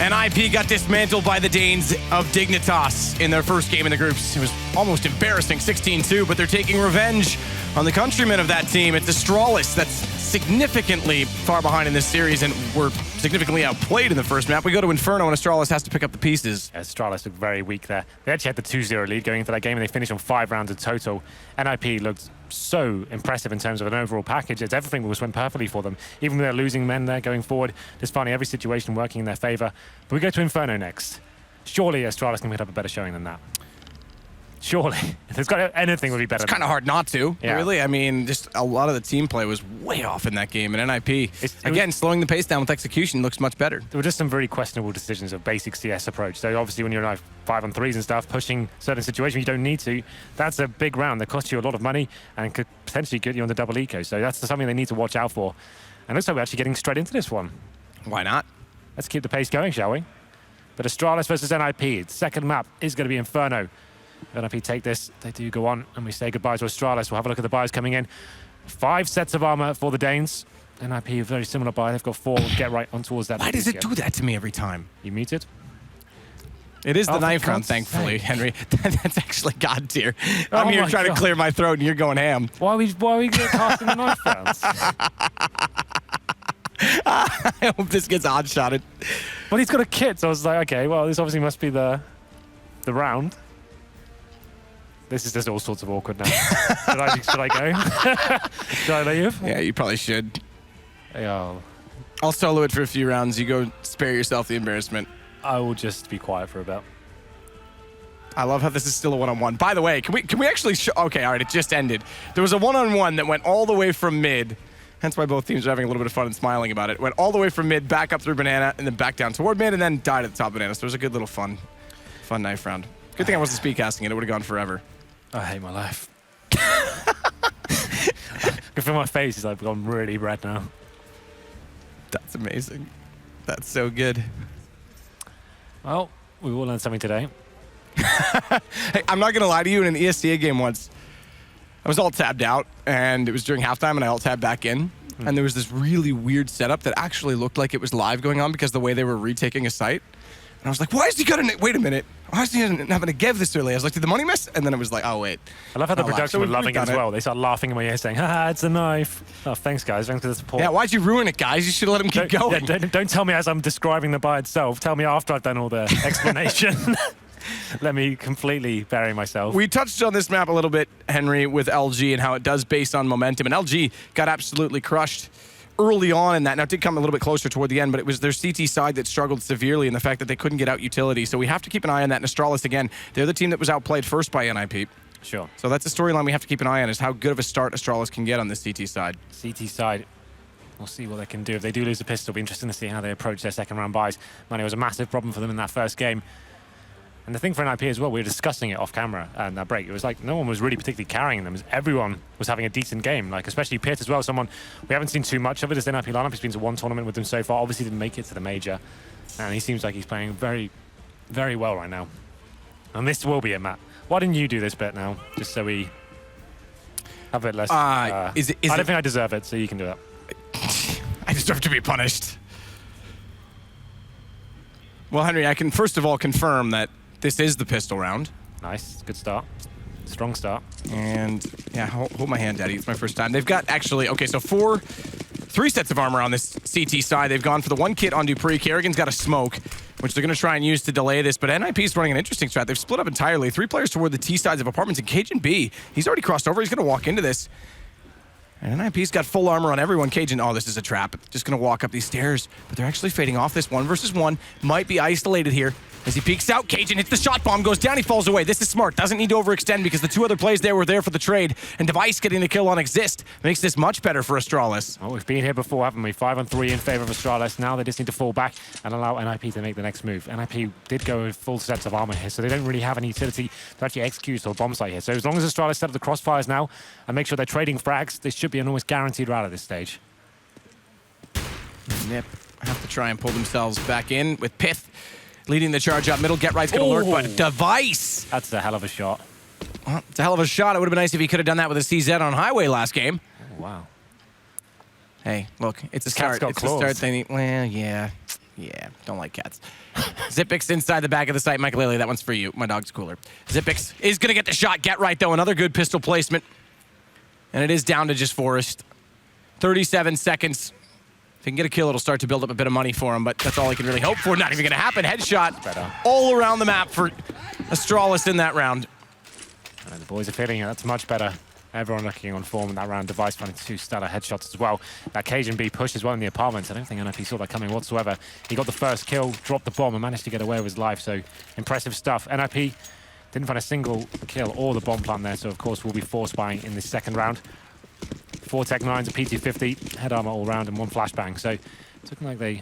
NIP got dismantled by the Danes of Dignitas in their first game in the groups. It was almost embarrassing, 16-2, but they're taking revenge on the countrymen of that team. It's Astralis that's significantly far behind in this series, and were significantly outplayed in the first map. We go to Inferno, and Astralis has to pick up the pieces. Yeah, Astralis looked very weak there. They actually had the 2-0 lead going into that game, and they finished on 5 rounds in total. NIP looked so impressive in terms of an overall package. Everything was went perfectly for them. Even with their losing men there going forward, just finding every situation working in their favor. But we go to Inferno next. Surely Astralis can put up a better showing than that. Surely. If there's got anything would be better. It's kind of hard not to, yeah. Really. I mean, just a lot of the team play was way off in that game, and NIP, again, slowing the pace down with execution looks much better. There were just some very questionable decisions of basic CS approach. So obviously when you're like 5-on-3s and stuff, pushing certain situations you don't need to, that's a big round that costs you a lot of money and could potentially get you on the double eco. So that's something they need to watch out for. And looks like we're actually getting straight into this one. Why not? Let's keep the pace going, shall we? But Astralis versus NIP. Second map is going to be Inferno. NIP take this, they do go on, and we say goodbye to Astralis. We'll have a look at the buys coming in. 5 sets of armor for the Danes. NIP, a very similar buy. They've got 4. Get right on towards that. Why does it do that to me every time? You muted? It is the knife round, thankfully, Henry. That's actually God tier. I'm Oh here trying to clear my throat, and you're going ham. Why are we casting the knife rounds? I hope this gets odd-shotted. Well, he's got a kit, so I was like, okay, well, this obviously must be the round. This is just all sorts of awkward now. Should I go? Should I leave? Yeah, you probably should. Oh. I'll solo it for a few rounds. You go spare yourself the embarrassment. I will just be quiet for a bit. I love how this is still a one-on-one. By the way, can we actually show? Okay, all right, it just ended. There was a one-on-one that went all the way from mid. Hence why both teams are having a little bit of fun and smiling about it. Went all the way from mid, back up through banana, and then back down toward mid, and then died at the top of banana. So it was a good little fun knife round. Good thing I wasn't speedcasting it. It would have gone forever. I hate my life. I can feel my face is like gone really red now. That's amazing. That's so good. Well, we all learned something today. Hey, I'm not going to lie to you. In an ESCA game once, I was all tabbed out, and it was during halftime, and I all tabbed back in. And there was this really weird setup that actually looked like it was live going on because the way they were retaking a site. And I was like, why is he got to wait a minute? Why is he having to give this early? I was like, did the money miss? And then it was like, oh, wait. I love how the production were loving it as well. They start laughing in my ear saying, haha, it's a knife. Oh, thanks, guys. Thanks for the support. Yeah, why'd you ruin it, guys? You should have let him keep going. Yeah, don't tell me as I'm describing the buy itself. Tell me after I've done all the explanation. Let me completely bury myself. We touched on this map a little bit, Henry, with LG and how it does based on momentum. And LG got absolutely crushed early on in that. Now, it did come a little bit closer toward the end, but it was their CT side that struggled severely in the fact that they couldn't get out utility. So we have to keep an eye on that. And Astralis, again, they're the team that was outplayed first by NIP. Sure. So that's the storyline we have to keep an eye on, is how good of a start Astralis can get on this CT side. CT side. We'll see what they can do. If they do lose the pistol, it'll be interesting to see how they approach their second round buys. Money was a massive problem for them in that first game. And the thing for NIP as well, we were discussing it off camera and that break. It was like no one was really particularly carrying them. Everyone was having a decent game, like especially Pitt as well. Someone we haven't seen too much of it as the NIP lineup. He's been to one tournament with them so far. Obviously didn't make it to the major, and he seems like he's playing very, very well right now. And this will be it, Matt. Why didn't you do this bit now, just so we have a bit less? I don't think I deserve it, so you can do it. I deserve to be punished. Well, Henry, I can first of all confirm that this is the pistol round. Nice, good start. Strong start. And yeah, hold my hand, Daddy. It's my first time. They've got actually, okay, so 3 sets of armor on this CT side. They've gone for the 1 kit on Dupree. Kerrigan's got a smoke, which they're going to try and use to delay this. But NIP's running an interesting strat. They've split up entirely. 3 players toward the T sides of apartments. And Cajun B, he's already crossed over. He's going to walk into this. And NIP's got full armor on everyone. Cajun, oh, this is a trap. Just going to walk up these stairs. But they're actually fading off this 1 versus 1. Might be isolated here. As he peeks out, Cajun hits the shot bomb, goes down, he falls away. This is smart. Doesn't need to overextend because the 2 other plays there were there for the trade. And Device getting the kill on Exist makes this much better for Astralis. Oh, we've been here before, haven't we? 5-on-3 in favor of Astralis. Now they just need to fall back and allow NIP to make the next move. NIP did go with full sets of armor here, so they don't really have any utility to actually execute or bomb site here. So as long as Astralis set up the crossfires now and make sure they're trading frags, this should be an almost guaranteed rout at this stage. Nip have to try and pull themselves back in with Pith leading the charge up middle. Get Right's going to lurk, but Device. That's a hell of a shot. Well, it's a hell of a shot. It would have been nice if he could have done that with a CZ on Highway last game. Oh, wow. Hey, look, it's a start. Got it's claws. a start they need. Well, yeah. Yeah, don't like cats. Zipix inside the back of the site. Michael Lilly, that one's for you. My dog's cooler. Zipix is going to get the shot. Get right, though. Another good pistol placement. And it is down to just Forrest. 37 seconds. If he can get a kill, it'll start to build up a bit of money for him, but that's all he can really hope for. Not even going to happen. Headshot all around the map for Astralis in that round. And the boys are feeling it. That's much better. Everyone looking on form in that round. Device finding 2 stellar headshots as well. That Cajun B push as well in the apartments. I don't think NIP saw that coming whatsoever. He got the first kill, dropped the bomb, and managed to get away with his life. So impressive stuff. NIP didn't find a single kill or the bomb plant there. So of course we'll be force buying in this second round. 4 Tech 9s, a P250, head armor all round, and 1 flashbang. So it's looking like they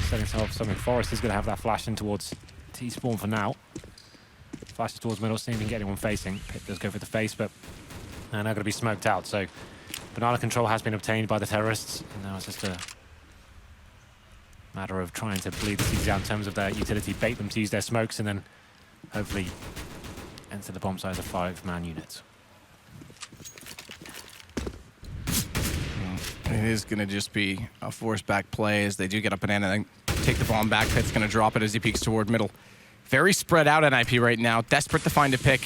setting themselves up something. Forrest is going to have that flash in towards T-spawn for now. Flashes towards middle, seeing if he can get anyone facing. Pit does go for the face, but they're now going to be smoked out. So banana control has been obtained by the terrorists. And now it's just a matter of trying to bleed the CTs out in terms of their utility, bait them to use their smokes, and then hopefully enter the bomb site as a 5-man unit. It is going to just be a forced back play as they do get up and in and then take the bomb back. Pit's going to drop it as he peeks toward middle. Very spread out NIP right now. Desperate to find a pick.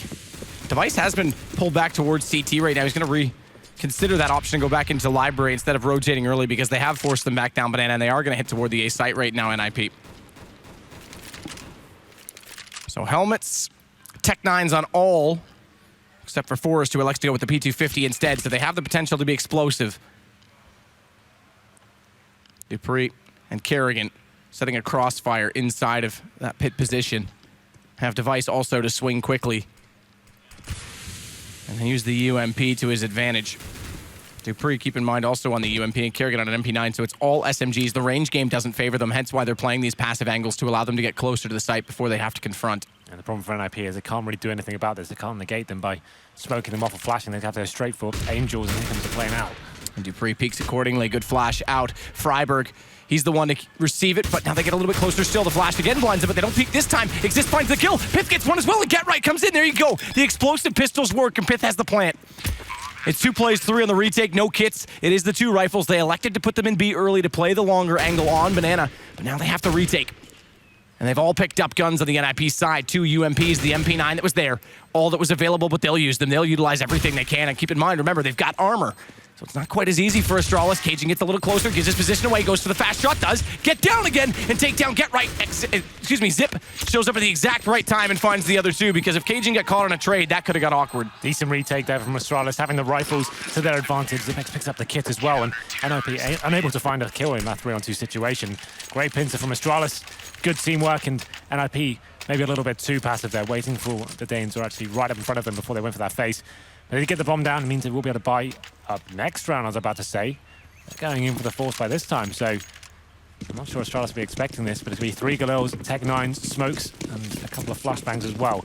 Device has been pulled back towards CT right now. He's going to reconsider that option and go back into library instead of rotating early because they have forced them back down banana and they are going to hit toward the A site right now, NIP. So helmets, Tech 9s on all, except for Forrest, who elects to go with the P250 instead. So they have the potential to be explosive. Dupree and Kerrigan setting a crossfire inside of that pit position. Have Device also to swing quickly. And use the UMP to his advantage. Dupree, keep in mind, also on the UMP, and Kerrigan on an MP9, so it's all SMGs. The range game doesn't favor them, hence why they're playing these passive angles to allow them to get closer to the site before they have to confront. And the problem for NIP is they can't really do anything about this. They can't negate them by smoking them off or flashing. They have to go straight for Angels, and here comes the plane out. And Dupree peeks accordingly. Good flash out. Freiberg, he's the one to receive it, but now they get a little bit closer still. The flash again blinds him, but they don't peek this time. Exist finds the kill. Pith gets one as well, and Get Right comes in. There you go. The explosive pistols work, and Pith has the plant. It's 2 plays, 3 on the retake, no kits. It is the 2 rifles. They elected to put them in B early to play the longer angle on banana, but now they have to retake. And they've all picked up guns on the NIP side. 2 UMPs, the MP9 that was there. All that was available, but they'll use them. They'll utilize everything they can. And keep in mind, remember, they've got armor. So it's not quite as easy for Astralis. Cajun gets a little closer, gives his position away, goes for the fast shot, does get down again and take down Get Right. Zip shows up at the exact right time and finds the other 2, because if Cajun got caught on a trade, that could have got awkward. Decent retake there from Astralis, having the rifles to their advantage. Zipex picks up the kit as well, and NIP unable to find a kill in that 3-on-2 situation. Great pincer from Astralis. Good teamwork, and NIP maybe a little bit too passive there, waiting for the Danes were actually right up in front of them before they went for that face. They get the bomb down, it means they will be able to buy up next round, I was about to say. They're going in for the force by this time, so I'm not sure Astralis will be expecting this, but it'll be 3 Galils, Tech 9s, smokes, and a couple of flashbangs as well,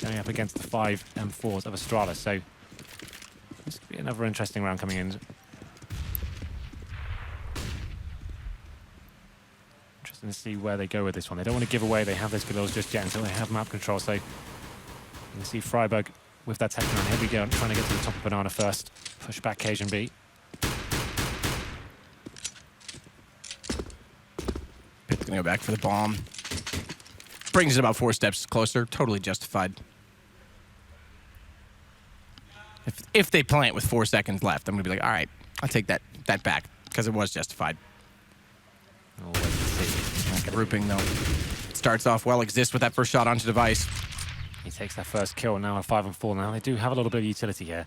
going up against the 5 M4s of Astralis. So this could be another interesting round coming in. Interesting to see where they go with this one. They don't want to give away they have those Galils just yet until they have map control, so you can see Freiberg with that Tech 9. Here we go, trying to get to the top of banana first. Push back Cajun B. Pitt's gonna go back for the bomb. Brings it about 4 steps closer. Totally justified. If they plant with 4 seconds left, I'm gonna be like, all right, I'll take that back, because it was justified. Grouping though. Starts off well. Exist with that first shot onto Device. He takes that first kill, now a 5-on-4 now. They do have a little bit of utility here.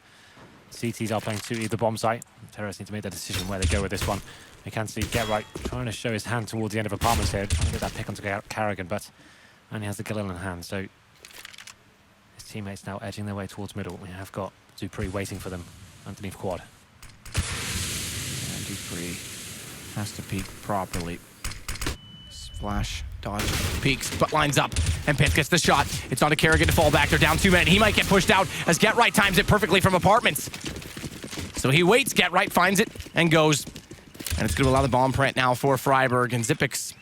CTs are playing to the bomb site. Terrorists need to make their decision where they go with this one. We can see Get Right trying to show his hand towards the end of apartments here, trying to get that pick onto Kerrigan, but only has the Galil in hand, so his teammates now edging their way towards middle. We have got Dupree waiting for them underneath quad. And Dupree has to peek properly. Flash, dodge, peeks, but lines up, and Pith gets the shot. It's on to Kerrigan to fall back. They're down 2 men. He might get pushed out as Get Right times it perfectly from apartments. So he waits, Get Right finds it, and goes. And it's going to allow the bomb print now for Freiburg. And Zipix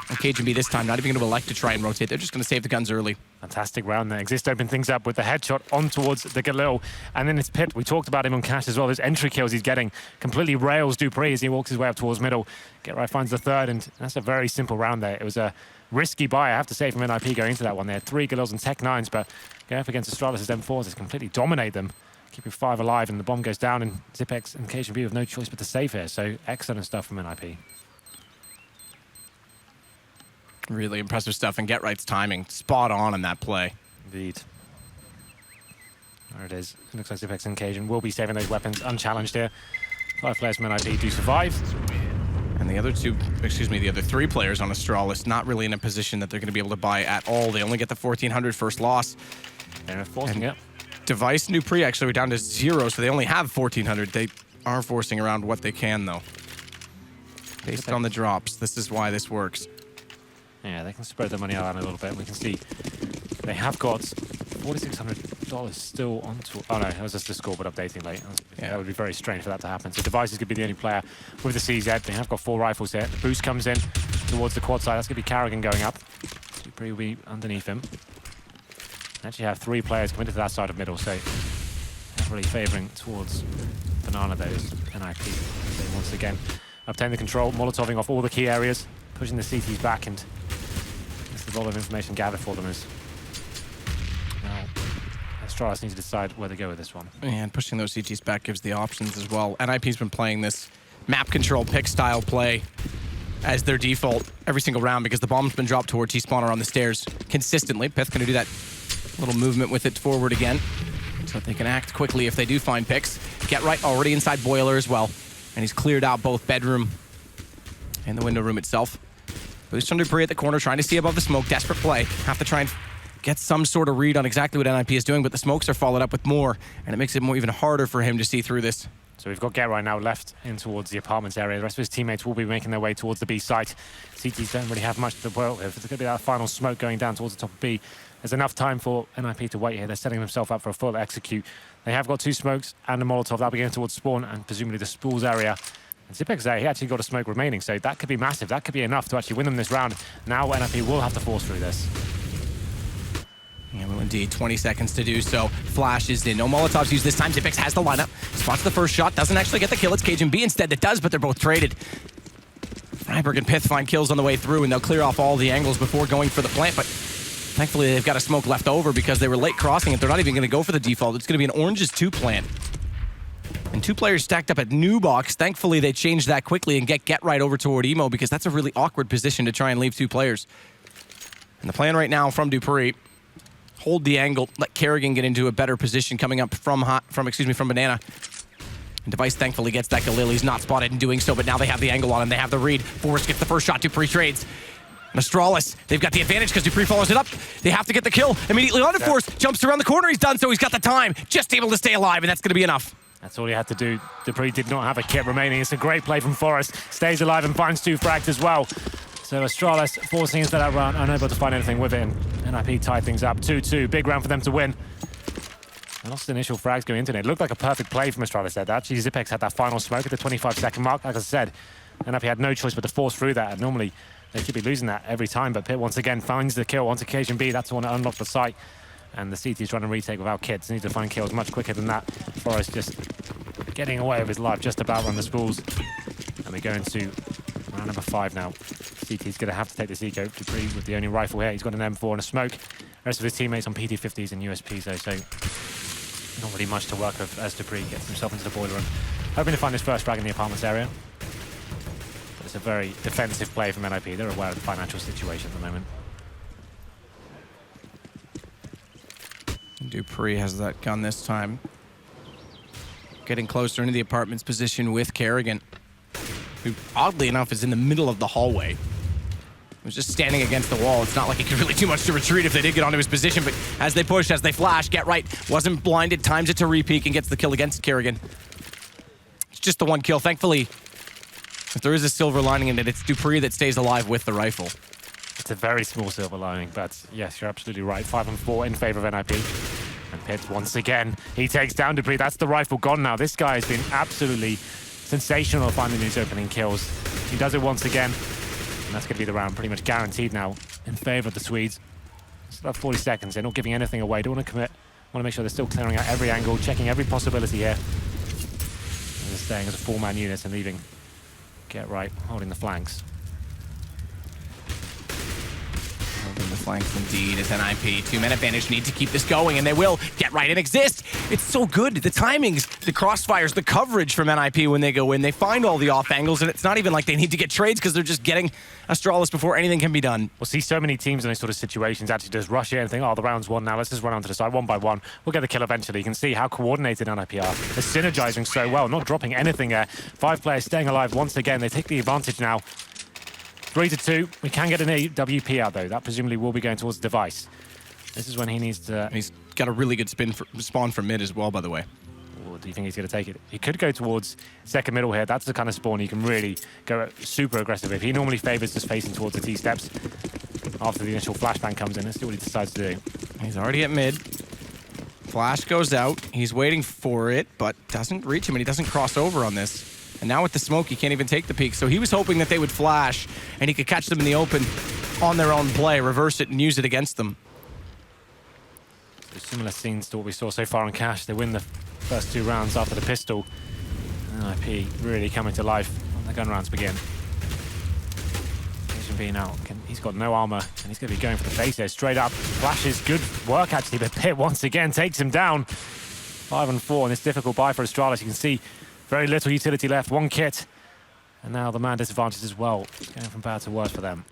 and KGB this time not even going to elect to try and rotate. They're just going to save the guns early. Fantastic round there. Exist open things up with the headshot on towards the Galil. And then it's Pit. We talked about him on Cash as well. Those entry kills he's getting completely rails Dupree as he walks his way up towards middle. Get right finds the third, and that's a very simple round there. It was a risky buy, I have to say, from NIP going into that one. They had 3 Galils and Tech 9s, but going up against Astralis' M4s has completely dominate them, keeping 5 alive, and the bomb goes down, and Zipex and KGB have no choice but to save here. So excellent stuff from NIP. Really impressive stuff, and Get Right's timing spot on in that play. Indeed. There it is. It looks like Zipex and Cajun will be saving those weapons unchallenged here. 5 players from NIP do survive. And the other 3 players on Astralis not really in a position that they're going to be able to buy at all. They only get the 1,400 first loss. They're forcing it. Device and Dupree actually were down to 0, so they only have 1,400. They are forcing around what they can, though. Based on the drops, this is why this works. Yeah, they can spread the money out a little bit. We can see they have got $4,600 still on tour. Oh no, it was just the scoreboard updating late. Yeah. That would be very strange for that to happen. So Device is going to be the only player with the CZ. They have got 4 rifles here. The boost comes in towards the quad side. That's going to be Carrigan going up. Dupree will be underneath him. They actually have 3 players coming to that side of middle, so heavily favouring towards Banana there is NIP. They once again obtain the control, molotoving off all the key areas, pushing the CTs back, and there's a lot of information gathered for them as now Astralis needs to decide where to go with this one. And pushing those CTs back gives the options as well. NIP's been playing this map control pick style play as their default every single round because the bomb's been dropped towards T-spawner on the stairs consistently. Pith going to do that little movement with it forward again so that they can act quickly if they do find picks. Get Right already inside Boiler as well. And he's cleared out both bedroom and the window room itself. Boost from Dupree at the corner, trying to see above the smoke. Desperate play. Have to try and get some sort of read on exactly what NIP is doing, but the smokes are followed up with more, and it makes it even harder for him to see through this. So we've got Get Right now left in towards the apartments area. The rest of his teammates will be making their way towards the B site. CTs don't really have much to work with. It's going to be that final smoke going down towards the top of B. There's enough time for NIP to wait here. They're setting themselves up for a full execute. They have got 2 smokes and a Molotov. That'll be going towards spawn and presumably the spools area. And Zipex there, he actually got a smoke remaining, so that could be massive. That could be enough to actually win them this round. Now NIP will have to force through this. Yeah, well, indeed, 20 seconds to do so. Flash is in. No Molotovs used this time. Zipex has the lineup. Spots the first shot. Doesn't actually get the kill. It's Cajun B instead that does, but they're both traded. Freiburg and Pith find kills on the way through, and they'll clear off all the angles before going for the plant, but thankfully they've got a smoke left over because they were late crossing it. They're not even going to go for the default. It's going to be an Oranges 2 plant. And 2 players stacked up at New Box. Thankfully, they changed that quickly and get right over toward Emo because that's a really awkward position to try and leave 2 players. And the plan right now from Dupree, hold the angle, let Kerrigan get into a better position coming up from Banana. And Device thankfully gets that Galil. He's not spotted in doing so, but now they have the angle on him. They have the read. Forrest gets the first shot. Dupree trades. And Astralis, they've got the advantage because Dupree follows it up. They have to get the kill immediately on it. Forrest jumps around the corner. He's done so. He's got the time. Just able to stay alive, and that's going to be enough. That's all he had to do. Dupree did not have a kit remaining. It's a great play from Forrest. Stays alive and finds 2 frags as well. So Astralis forcing into that round, unable to find anything with it, and NIP tied things up. 2-2, big round for them to win. They lost the initial frags going into it. It looked like a perfect play from Astralis there. Actually, Zipex had that final smoke at the 25-second mark. Like I said, NIP had no choice but to force through that, and normally they should be losing that every time, but Pitt once again finds the kill onto Cajun B. That's the one that unlocked the site. And the CT's trying to retake without kits. They need to find kills much quicker than that. Forrest just getting away with his life, just about on the spools. And we go into round number 5 now. CT's going to have to take this eco. Dupree with the only rifle here. He's got an M4 and a smoke. The rest of his teammates on PT-50s and USPs though, so not really much to work with as Dupree gets himself into the boiler room. Hoping to find his first frag in the apartments area. But it's a very defensive play from NIP. They're aware of the financial situation at the moment. Dupree has that gun this time. Getting closer into the apartment's position with Kerrigan, who oddly enough is in the middle of the hallway. He was just standing against the wall. It's not like he could really do much to retreat if they did get onto his position, but as they push, as they flash, Get Right wasn't blinded, times it to re-peek and gets the kill against Kerrigan. It's just the 1 kill. Thankfully, if there is a silver lining in it, it's Dupree that stays alive with the rifle. It's a very small silver lining, but yes, you're absolutely right. 5 and 4 in favor of NIP. And Pitt, once again, he takes down Dupree. That's the rifle gone now. This guy has been absolutely sensational finding these opening kills. He does it once again, and that's going to be the round pretty much guaranteed now in favor of the Swedes. Still have 40 seconds. They're not giving anything away. Don't want to commit. Want to make sure they're still clearing out every angle, checking every possibility here. And they're staying as a 4-man unit and leaving Get Right, holding the flanks. Holding the flanks indeed as NIP. 2-man advantage, need to keep this going, and they will. Get Right and exist. It's so good. The timings, the crossfires, the coverage from NIP when they go in. They find all the off angles, and it's not even like they need to get trades because they're just getting Astralis before anything can be done. We'll see so many teams in those sort of situations actually just rush in and think, oh, the round's won now. Let's just run onto the side one by one. We'll get the kill eventually. You can see how coordinated NIP are. They're synergizing so well, not dropping anything there. 5 players staying alive once again. They take the advantage now. 3-2. We can get an AWP out, though. That presumably will be going towards the device. This is when he needs to... He's got a really good spawn from mid as well, by the way. Or do you think he's going to take it? He could go towards second middle here. That's the kind of spawn you can really go super aggressive with. He normally favors just facing towards the T-steps after the initial flashbang comes in. Let's see what he decides to do. He's already at mid. Flash goes out. He's waiting for it, but doesn't reach him, and he doesn't cross over on this. And now with the smoke, he can't even take the peek. So he was hoping that they would flash, and he could catch them in the open on their own play, reverse it, and use it against them. So similar scenes to what we saw so far on Cash. They win the first 2 rounds after the pistol. NIP really coming to life when the gun rounds begin. Asian being out. He's got no armor, and he's going to be going for the face here. Straight up. Flashes. Good work, actually, but Pit once again takes him down. 5 and 4 in this difficult buy for Astralis. You can see very little utility left. 1 kit. And now the man disadvantage as well. It's going from bad to worse for them.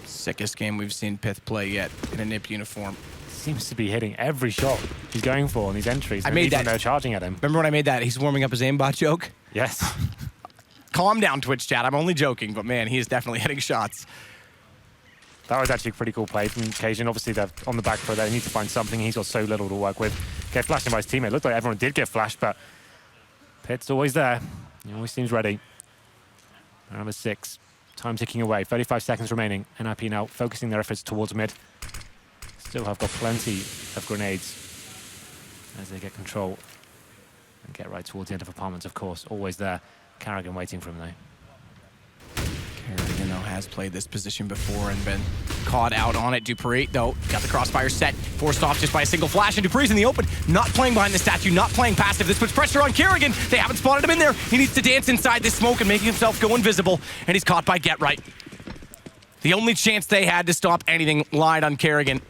Sickest game we've seen Pith play yet in a NIP uniform. Seems to be hitting every shot he's going for on these entries. I made that. They're charging at him. Remember when I made that? He's warming up his aimbot joke? Yes. Calm down, Twitch chat. I'm only joking, but man, he is definitely hitting shots. That was actually a pretty cool play from Cajun. Obviously, they're on the back foot. They need to find something. He's got so little to work with. Get flashed by his teammate. Looked like everyone did get flashed, but Pitt's always there. He always seems ready. Round number 6. Time ticking away. 35 seconds remaining. NIP now focusing their efforts towards mid. Still have got plenty of grenades as they get control and get right towards the end of apartments, of course. Always there. Carrigan waiting for him, though. Carrigan, though, has played this position before and been caught out on it. Dupree, though, got the crossfire set. Forced off just by a single flash, and Dupree's in the open. Not playing behind the statue, not playing passive. This puts pressure on Carrigan. They haven't spotted him in there. He needs to dance inside this smoke and make himself go invisible, and he's caught by Get Right. The only chance they had to stop anything lied on Carrigan,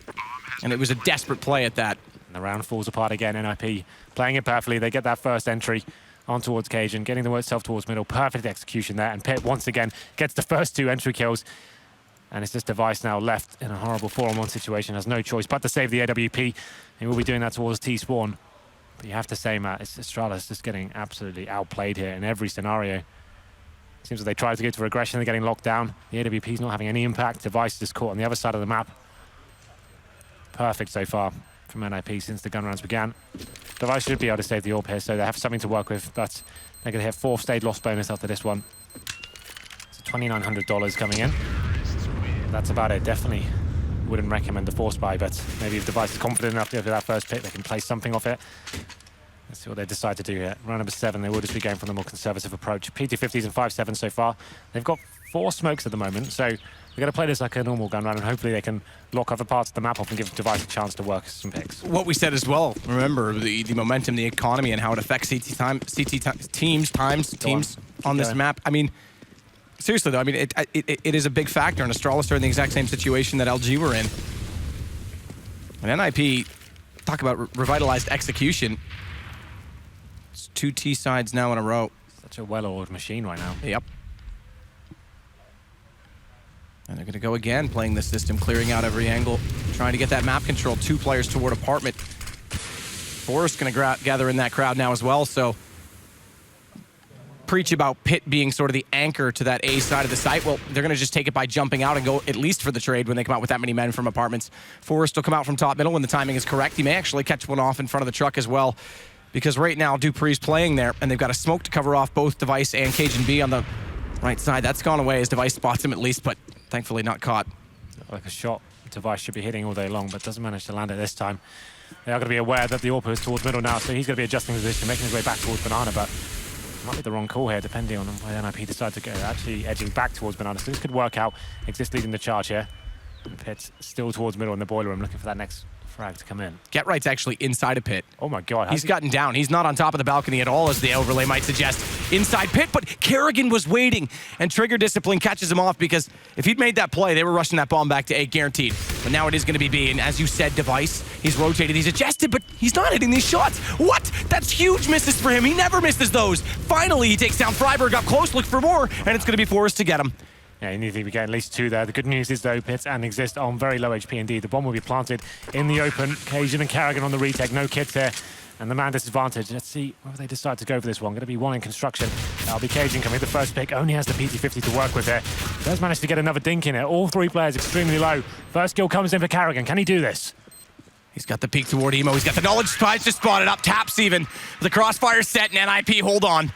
and it was a desperate play at that. And the round falls apart again. NIP playing it perfectly. They get that first entry on towards Cajun, getting the itself towards middle. Perfect execution there. And Pitt once again gets the first 2 entry kills. And it's this device now left in a horrible 4-on-1 situation. Has no choice but to save the AWP. He will be doing that towards T-spawn. But you have to say, Matt, it's Astralis just getting absolutely outplayed here in every scenario. Seems like they try to go to aggression. They're getting locked down. The AWP's not having any impact. Device is caught on the other side of the map. Perfect so far from NIP since the gun rounds began. Device should be able to save the AWP here, so they have something to work with, but they're going to hit 4th stage loss bonus after this one. So $2,900 coming in. That's about it. Definitely wouldn't recommend the force buy, but maybe if Device is confident enough to go for that first pick, they can play something off it. Let's see what they decide to do here. Round number 7, they will just be going for the more conservative approach. PT50s and 5.7 so far. They've got 4 smokes at the moment, so we're going to play this like a normal gun round, and hopefully they can lock other parts of the map off and give Device a chance to work some picks. What we said as well, remember, the momentum, the economy, and how it affects teams on this map. I mean, seriously though, I mean, it is a big factor, and Astralis are in the exact same situation that LG were in. And NIP, talk about revitalized execution. It's 2 T sides now in a row. Such a well-oiled machine right now. Yep. And they're going to go again, playing this system, clearing out every angle, trying to get that map control. 2 players toward apartment. Forrest going to gather in that crowd now as well, so preach about Pitt being sort of the anchor to that A side of the site. Well, they're going to just take it by jumping out and go at least for the trade when they come out with that many men from apartments. Forrest will come out from top middle when the timing is correct. He may actually catch one off in front of the truck as well, because right now Dupree's playing there, and they've got a smoke to cover off both Device and Cajun B on the right side. That's gone away as Device spots him at least, but thankfully not caught. Like a shot Device should be hitting all day long, but doesn't manage to land it this time. They are going to be aware that the AWP is towards middle now, so he's going to be adjusting position, making his way back towards Banana, but might be the wrong call here, depending on where NIP decide to go. Actually edging back towards Banana, so this could work out. Exist leading the charge here. And Pit's still towards middle in the boiler room, looking for that next frag to come in. Get Right's actually inside a Pit. Oh my God. He's gotten down. He's not on top of the balcony at all, as the overlay might suggest. Inside Pit, but Kerrigan was waiting, and Trigger Discipline catches him off, because if he'd made that play, they were rushing that bomb back to A, guaranteed. But now it is going to be B, and as you said, Device, he's rotated, he's adjusted, but he's not hitting these shots. What? That's huge misses for him. He never misses those. Finally, he takes down Freiberg, up close, look for more, and it's going to be Forrest to get him. Yeah, you need to be getting at least 2 there. The good news is, though, Pits and Exist on very low HP indeed. The bomb will be planted in the open. Cajun and Kerrigan on the retake. No kits here. And the man disadvantage. Let's see whether they decide to go for this one. Going to be one in construction. That'll be Cajun coming. The first pick only has the PT50 to work with there. Does manage to get another dink in it. All 3 players extremely low. First kill comes in for Kerrigan. Can he do this? He's got the peek toward Emo. He's got the knowledge spies just spotted up. Taps even. The crossfire set, and NIP, hold on.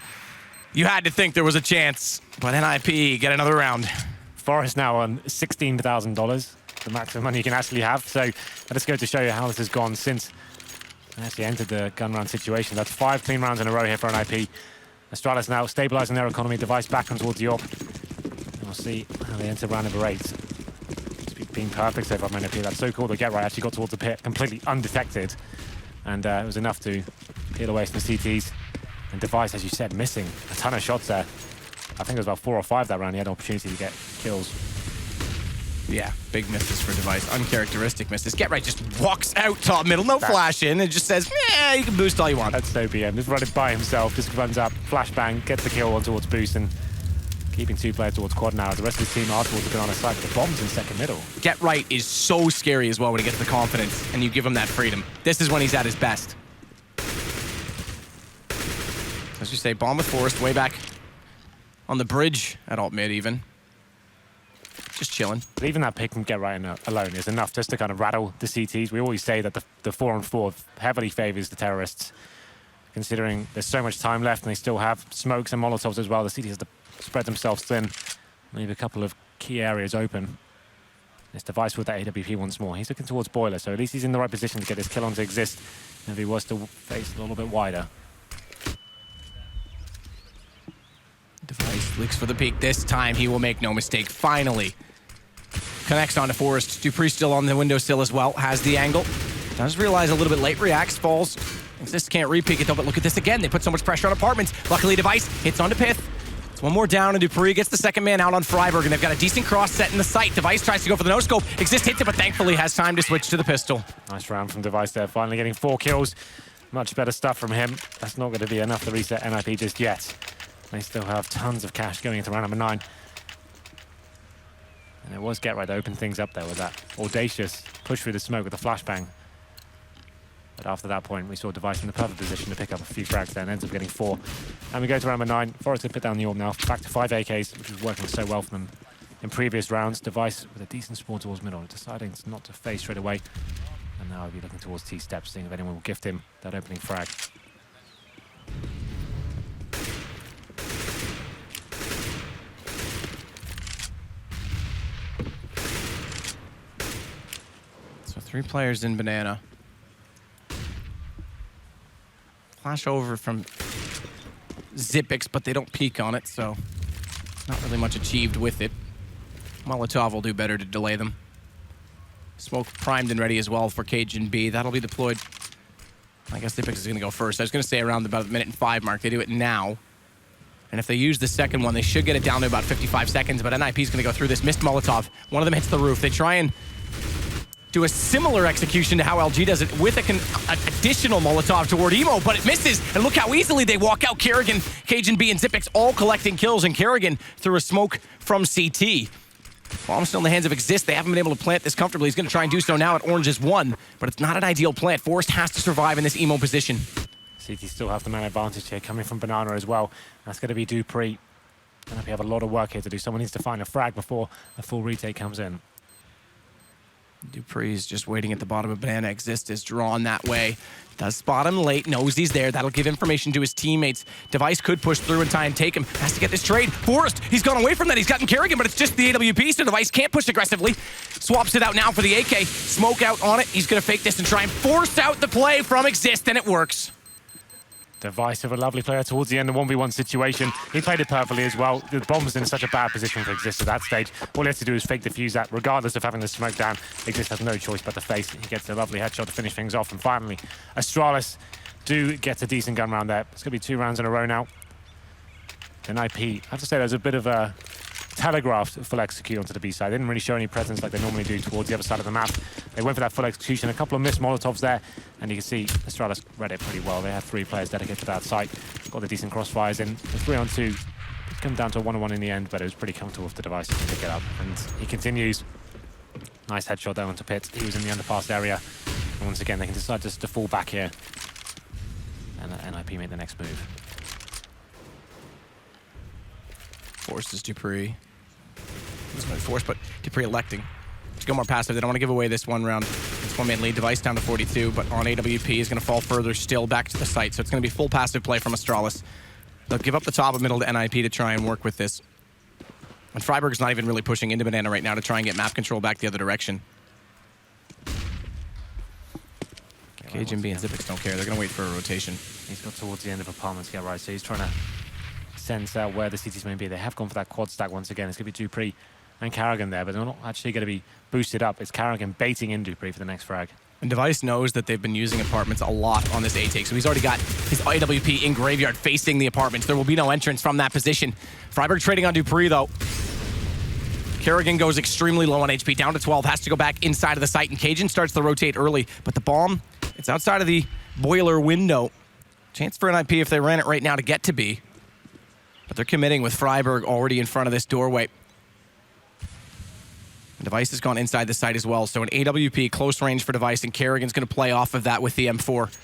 You had to think there was a chance, but NIP get another round. Forrest now on $16,000, the maximum money you can actually have. So let's go to show you how this has gone since they actually entered the gun round situation. That's 5 clean rounds in a row here for NIP. Astralis now stabilizing their economy. Device back on towards the AWP. And we'll see how they enter round number 8. It's been perfect so far from NIP. That's so cool. The Get Right actually got towards the pit completely undetected. And it was enough to peel away some CTs. And Device, as you said, missing a ton of shots there. I think it was about 4 or 5 that round. He had an opportunity to get kills. Yeah, big misses for Device. Uncharacteristic misses. Get Right just walks out top middle. No flash in. It just says, yeah, you can boost all you want. That's so BM. Just running by himself. Just runs up, flashbang, gets the kill on towards boost, and keeping 2 players towards quad now. The rest of the team are towards the banana side. The bomb's in second middle. Get Right is so scary as well when he gets the confidence and you give him that freedom. This is when he's at his best. As you say, bomb with Forrest way back on the bridge at alt mid even. Just chilling. But even that pick from Get Right alone is enough just to kind of rattle the CTs. We always say that the 4-on-4 heavily favors the terrorists, considering there's so much time left and they still have smokes and molotovs as well. The CTs have to spread themselves thin, leave a couple of key areas open. This Device with that AWP once more. He's looking towards Boiler, so at least he's in the right position to get his kill on to Exist. And if he was to face a little bit wider. Device looks for the peak. This time he will make no mistake. Finally connects onto Forrest. Dupree still on the windowsill as well. Has the angle. Does realize a little bit late. Reacts. Falls. Exist can't re-peek it though, but look at this again. They put so much pressure on Apartments. Luckily Device hits onto Pith. It's one more down, and Dupree gets the second man out on Freiberg, and they've got a decent cross set in the sight. Device tries to go for the no-scope. Exist hits it, but thankfully has time to switch to the pistol. Nice round from Device there. Finally getting 4 kills. Much better stuff from him. That's not going to be enough to reset NIP just yet. They still have tons of cash going into round number 9. And it was Get Right to open things up there with that audacious push through the smoke with a flashbang. But after that point, we saw Device in the perfect position to pick up a few frags there and ends up getting 4. And we go to round number 9. Forrest to put down the AWP now. Back to 5 AKs, which was working so well for them in previous rounds. Device with a decent spawn towards middle, deciding not to face straight away. And now I'll be looking towards T-steps, seeing if anyone will gift him that opening frag. So 3 players in banana. Flash over from Zipix, but they don't peek on it, so not really much achieved with it. Molotov will do better to delay them. Smoke primed and ready as well for Cajun B. That'll be deployed. I guess Zipix is going to go first. I was going to say around about the 1:05 mark. They do it now. And if they use the second one, they should get it down to about 55 seconds, but NIP is going to go through this. Missed Molotov. One of them hits the roof. They try and do a similar execution to how LG does it with an additional Molotov toward Emo, but it misses. And look how easily they walk out. Kerrigan, Cajun B, and Zipix all collecting kills, and Kerrigan through a smoke from CT. Bomb still in the hands of Exist. They haven't been able to plant this comfortably. He's going to try and do so now at Orange is 1, but it's not an ideal plant. Forrest has to survive in this Emo position. CT still have the man advantage here, coming from Banana as well. That's going to be Dupree. And we have a lot of work here to do. Someone needs to find a frag before a full retake comes in. Dupree's just waiting at the bottom of Banana. Exist is drawn that way. Does spot him late, knows he's there. That'll give information to his teammates. Device could push through and try and take him. Has to get this trade. Forrest, he's gone away from that. He's gotten Kerrigan, but it's just the AWP, so Device can't push aggressively. Swaps it out now for the AK. Smoke out on it. He's going to fake this and try and force out the play from Exist, and it works. Device of a lovely player towards the end, the 1v1 situation. He played it perfectly as well. The bomb was in such a bad position for Exist at that stage. All he has to do is fake defuse that, regardless of having the smoke down. Exist has no choice but to face. He gets a lovely headshot to finish things off. And finally, Astralis do get a decent gun round there. It's going to be 2 rounds in a row now. Then IP, I have to say, there's a bit of a telegraphed full execute onto the B side. They didn't really show any presence like they normally do towards the other side of the map. They went for that full execution, a couple of missed Molotovs there, and you can see Astralis read it pretty well. They had 3 players dedicated to that site, got the decent crossfires in. The 3-on-2 come down to a 1-on-1 in the end, but it was pretty comfortable for the Device to pick it up. And he continues. Nice headshot there onto Pitt. He was in the underpass area. And once again, they can decide just to fall back here. And NIP made the next move. Forces Dupree. It's not forced, but Dupree electing to go more passive. They don't want to give away this 1 round. It's 1-man lead. Device down to 42, but on AWP is going to fall further still back to the site. So it's going to be full passive play from Astralis. They'll give up the top and middle to NIP to try and work with this. And Freiburg's not even really pushing into Banana right now to try and get map control back the other direction. Cajun B and Zipix don't care. They're going to wait for a rotation. He's got towards the end of apartments to get right, so he's trying to sense out where the cities may be. They have gone for that quad stack once again. It's going to be Dupree and Kerrigan there, but they're not actually going to be boosted up. It's Kerrigan baiting in Dupree for the next frag. And Device knows that they've been using apartments a lot on this A-take, so he's already got his AWP in graveyard facing the apartments. There will be no entrance from that position. Freiburg trading on Dupree, though. Kerrigan goes extremely low on HP, down to 12, has to go back inside of the site, and Cajun starts to rotate early, but the bomb, it's outside of the boiler window. Chance for NIP if they ran it right now to get to B. But they're committing with Freiburg already in front of this doorway. Device has gone inside the site as well, so an AWP close range for Device, and Kerrigan's going to play off of that with the M4.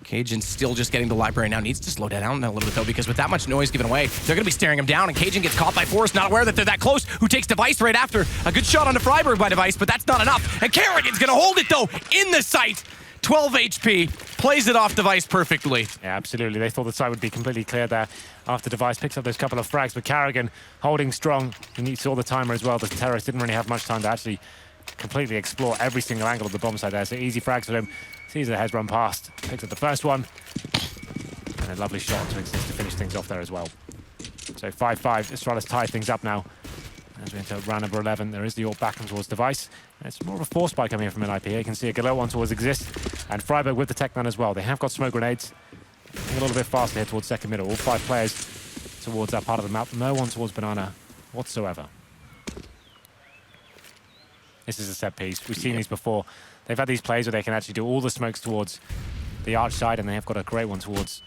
Cajun's still just getting the library now. Needs to slow down a little bit, though, because with that much noise given away, they're going to be staring him down, and Cajun gets caught by Forrest, not aware that they're that close, who takes Device right after. A good shot onto Freiburg by Device, but that's not enough. And Kerrigan's going to hold it, though, in the site. 12 HP, plays it off Device perfectly. Yeah, absolutely. They thought the site would be completely clear there after Device picks up those couple of frags, but Kerrigan holding strong. He saw the timer as well. The terrorist didn't really have much time to actually completely explore every single angle of the bomb site there, so easy frags for him. Sees the heads run past, picks up the first one, and a lovely shot to Exist to finish things off there as well. So 5-5, Astralis tie things up now. As we enter round number 11, there is the AWP back towards Device. And it's more of a force spike coming in from NIP. You can see a Galil one towards Exist, and Freiburg with the tech gun as well. They have got smoke grenades. A little bit faster here towards second middle. All 5 players towards that part of the map. No one towards Banana whatsoever. This is a set piece. We've seen these before. They've had these plays where they can actually do all the smokes towards the arch side, and they have got a great one towards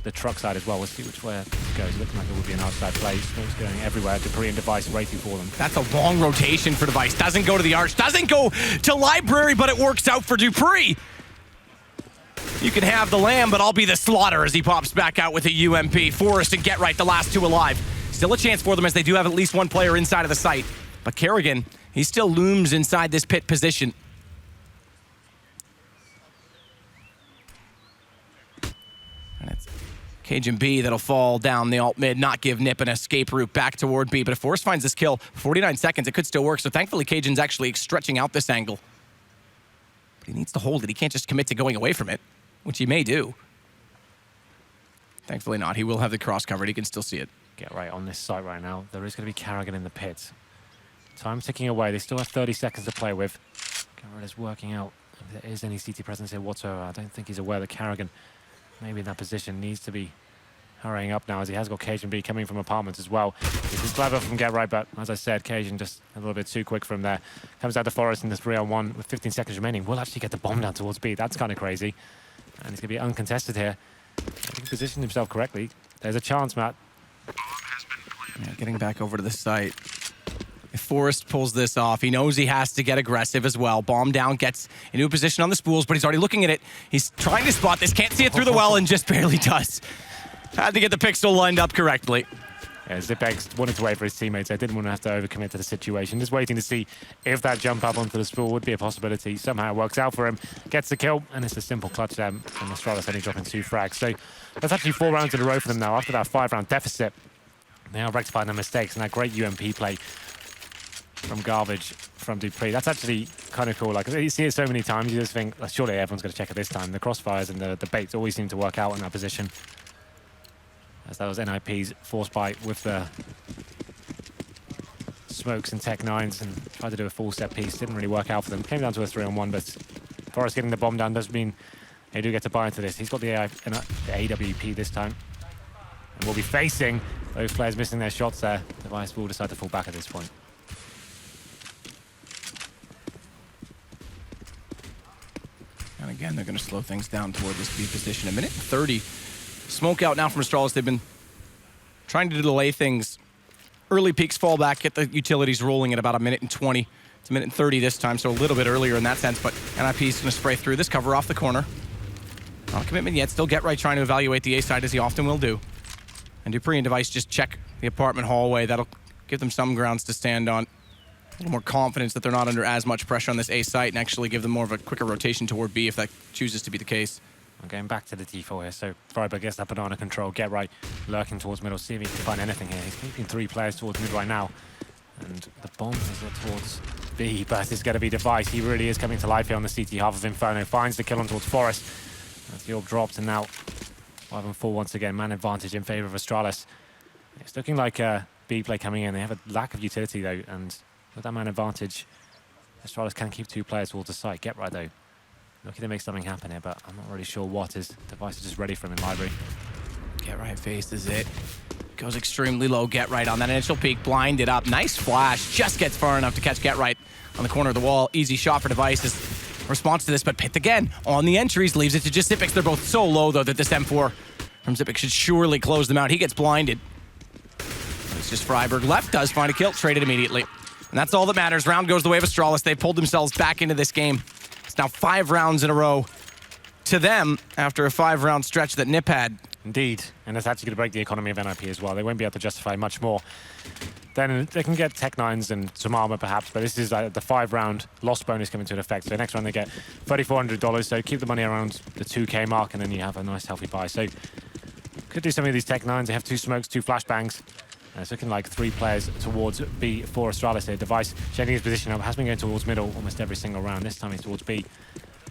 the truck side as well. We'll see which way it goes. Looking like it would be an outside play. Smokes going everywhere. Dupree and Device waiting for them. That's a long rotation for Device. Doesn't go to the arch, doesn't go to library, but it works out for Dupree. You can have the lamb, but I'll be the slaughter as he pops back out with a UMP. Forrest and Get Right, the last 2 alive. Still a chance for them as they do have at least 1 player inside of the site. But Kerrigan, he still looms inside this pit position. And it's Cajun B that'll fall down the alt mid, not give Nip an escape route back toward B. But if Forrest finds this kill, 49 seconds, it could still work. So thankfully, Cajun's actually stretching out this angle. But he needs to hold it. He can't just commit to going away from it, which he may do. Thankfully not. He will have the cross covered. He can still see it. Get Right on this site right now. There is going to be Kerrigan in the pit. Time ticking away. They still have 30 seconds to play with. Get Right is working out if there is any CT presence here whatsoever. I don't think he's aware that Kerrigan, maybe in that position, needs to be hurrying up now, as he has got Cajun B coming from apartments as well. This is clever from Get Right, but as I said, Cajun just a little bit too quick from there. Comes out to Forrest in this 3-on-1 with 15 seconds remaining. Will actually get the bomb down towards B. That's kind of crazy. And he's going to be uncontested here. He positioned himself correctly. There's a chance, Matt. Yeah, getting back over to the site. If Forrest pulls this off, he knows he has to get aggressive as well. Bomb down, gets into a position on the spools, but he's already looking at it. He's trying to spot this, can't see it through the well, and just barely does. Had to get the pixel lined up correctly. Zipex wanted to wait for his teammates. They didn't want to have to overcommit to the situation. Just waiting to see if that jump up onto the spool would be a possibility. Somehow it works out for him. Gets the kill, and it's a simple clutch there. And Astralis only dropping 2 frags. So that's actually 4 rounds in a row for them now. After that 5-round deficit, they are rectifying their mistakes. And that great UMP play from Garbage from dupreeh. That's actually kind of cool. Like, you see it so many times, you just think, surely everyone's going to check it this time. The crossfires and the baits always seem to work out in that position. As that was NIP's force bite with the smokes and Tech 9s and tried to do a full set piece. Didn't really work out for them. Came down to a 3-on-1, but Forrest getting the bomb down does mean they do get to buy into this. He's got the AWP this time. And we'll be facing those players missing their shots there. Device will decide to fall back at this point. And again, they're going to slow things down toward this B position. A minute 30. Smoke out now from Astralis. They've been trying to delay things. Early peaks fall back, get the utilities rolling at about 1:20. It's 1:30 this time, so a little bit earlier in that sense, but NIP is going to spray through this cover off the corner. Not a commitment yet. Still Get Right trying to evaluate the A side, as he often will do. And dupreeh and Device just check the apartment hallway. That'll give them some grounds to stand on. A little more confidence that they're not under as much pressure on this A site, and actually give them more of a quicker rotation toward B if that chooses to be the case. I'm going back to the T4 here, so Freiburg gets that banana control. Get Right lurking towards middle, see if he can find anything here. He's keeping 3 players towards mid right now. And the bomb is towards B, but it's going to be Device. He really is coming to life here on the CT half of Inferno. Finds the kill on towards Forest. As the orb drops, and now 5-4 once again. Man advantage in favor of Astralis. It's looking like a B play coming in. They have a lack of utility though, and with that man advantage, Astralis can keep 2 players towards the site. Get Right though, looking to make something happen here, but I'm not really sure what. His Device is just ready for him in library. Get Right faces it. Goes extremely low. Get Right on that initial peek, blinded up. Nice flash, just gets far enough to catch Get Right on the corner of the wall. Easy shot for Device's response to this, but Pith again on the entries, leaves it to just Zipex. They're both so low though that this M4 from Zipex should surely close them out. He gets blinded. It's just Freiburg left, does find a kill, traded immediately. And that's all that matters. Round goes the way of Astralis. They've pulled themselves back into this game. It's now 5 rounds in a row to them after a 5-round stretch that Nip had. Indeed, and that's actually going to break the economy of NIP as well. They won't be able to justify much more. Then they can get Tech 9s and some armor perhaps, but this is the 5-round loss bonus coming to an effect. So next round they get $3,400, so keep the money around the 2K mark, and then you have a nice healthy buy. So could do some of these Tech 9s. They have 2 smokes, 2 flashbangs. It's looking like 3 players towards B for Astralis here. Device changing his position up, has been going towards middle almost every single round. This time he's towards B,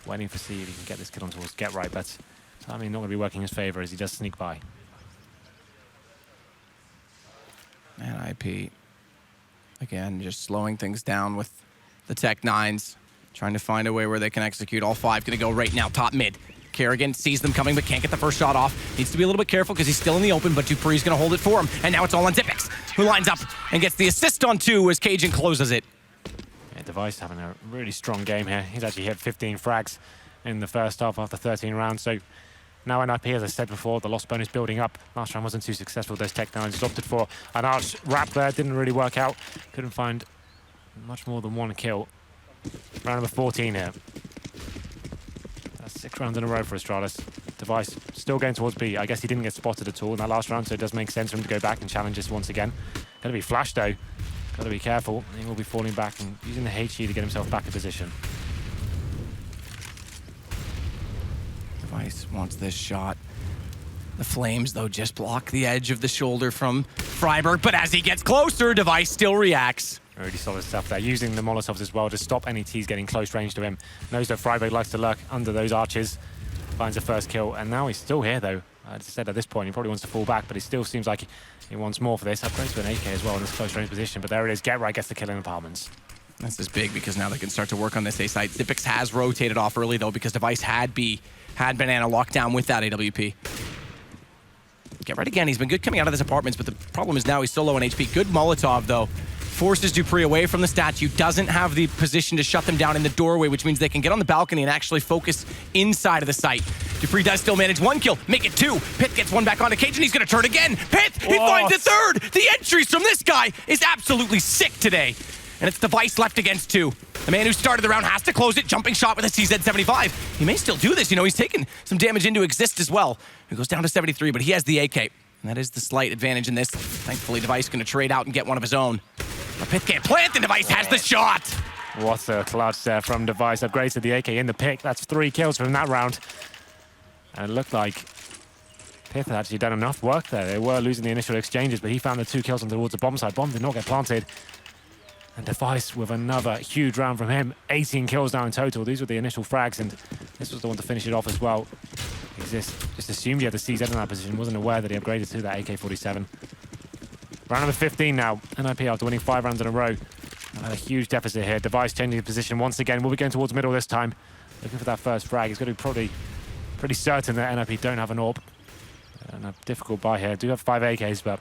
waiting for C if he can get this kill on towards Get Right, but timing not going to be working in his favor as he does sneak by. NIP, again, just slowing things down with the Tech 9s, trying to find a way where they can execute. All 5 going to go right now, top mid. Kerrigan sees them coming, but can't get the first shot off. Needs to be a little bit careful because he's still in the open, but dupreeh's going to hold it for him. And now it's all on Zipex, who lines up and gets the assist on 2 as Cajun closes it. Yeah, Device having a really strong game here. He's actually hit 15 frags in the first half after 13 rounds. So now NIP, as I said before, the loss bonus building up. Last round wasn't too successful. Those Tech 9s just opted for an arch wrap there. Didn't really work out. Couldn't find much more than 1 kill. Round number 14 here. 6 rounds in a row for Astralis. Device still going towards B. I guess he didn't get spotted at all in that last round, so it does make sense for him to go back and challenge this once again. Got to be flashed though. Got to be careful. He will be falling back and using the HE to get himself back in position. Device wants this shot. The flames, though, just block the edge of the shoulder from Freiburg, but as he gets closer, Device still reacts. Really solid stuff there, using the Molotovs as well to stop any T's getting close range to him. Knows that Freiburg likes to lurk under those arches. Finds the first kill, and now he's still here though. I said at this point he probably wants to fall back, but he still seems like he wants more for this. Upgrades to an AK as well in this close range position, but there it is. Get Right gets the kill in apartments. This is big because now they can start to work on this A site. Zipex has rotated off early though because Device had Banana locked down with that AWP. Get Right again. He's been good coming out of his apartments, but the problem is now he's so low on HP. Good Molotov though. Forces dupreeh away from the statue, doesn't have the position to shut them down in the doorway, which means they can get on the balcony and actually focus inside of the site. dupreeh does still manage 1 kill, make it 2. Pith gets 1 back onto Cage, and he's going to turn again. Pith, he finds the 3rd. The entries from this guy is absolutely sick today. And it's Device left against 2. The man who started the round has to close it. Jumping shot with a CZ-75. He may still do this. You know, he's taken some damage into exist as well. He goes down to 73, but he has the AK. And that is the slight advantage in this. Thankfully, Device going to trade out and get one of his own. A Pith can't plant, and Device has the shot. What a clutch there from Device. Upgrades the AK in the pick. That's 3 kills from that round. And it looked like Pith had actually done enough work there. They were losing the initial exchanges, but he found the 2 kills on towards the bomb side. Bomb did not get planted. And Device with another huge round from him. 18 kills now in total. These were the initial frags, and this was the one to finish it off as well. He just assumed he had the CZ in that position, wasn't aware that he upgraded to that AK-47. Round number 15 now. NIP after winning 5 rounds in a row. Had a huge deficit here. Device changing position once again. We'll be going towards middle this time. Looking for that first frag. He's going to be probably pretty certain that NIP don't have an AWP. And a difficult buy here. Do have 5 AKs, but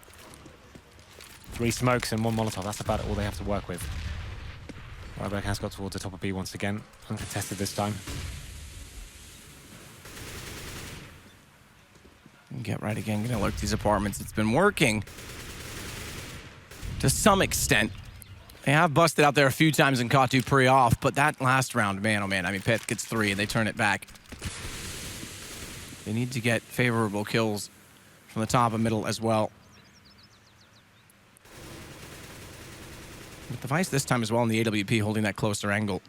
3 smokes and 1 Molotov. That's about all they have to work with. Ryberg has got towards the top of B once again. Uncontested this time. Get right again. Gonna lurk these apartments. It's been working to some extent. They have busted out there a few times and caught Dupree off, but that last round, man, oh man, I mean, Pith gets 3 and they turn it back. They need to get favorable kills from the top and middle as well. But Device this time as well in the AWP holding that closer angle.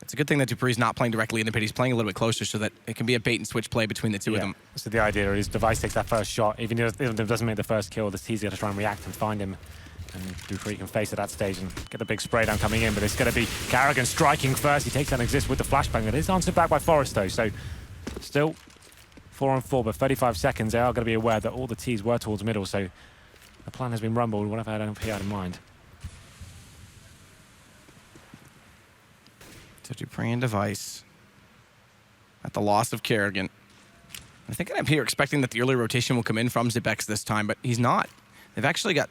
It's a good thing that Dupree's not playing directly in the pit. He's playing a little bit closer so that it can be a bait and switch play between the two of them. So the idea is Device takes that first shot. Even if it doesn't make the first kill, the T's got to try and react and find him. And Dupree can face at that stage and get a big spray down coming in. But it's going to be Carrigan striking first. He takes down Exist with the flashbang. That is answered back by Forrest though. So still 4 on 4, but 35 seconds. They are going to be aware that all the T's were towards middle. So the plan has been rumbled. What have I had in mind? So Dupree and Device at the loss of Kerrigan. I think I'm here expecting that the early rotation will come in from Zipex this time, but he's not. They've actually got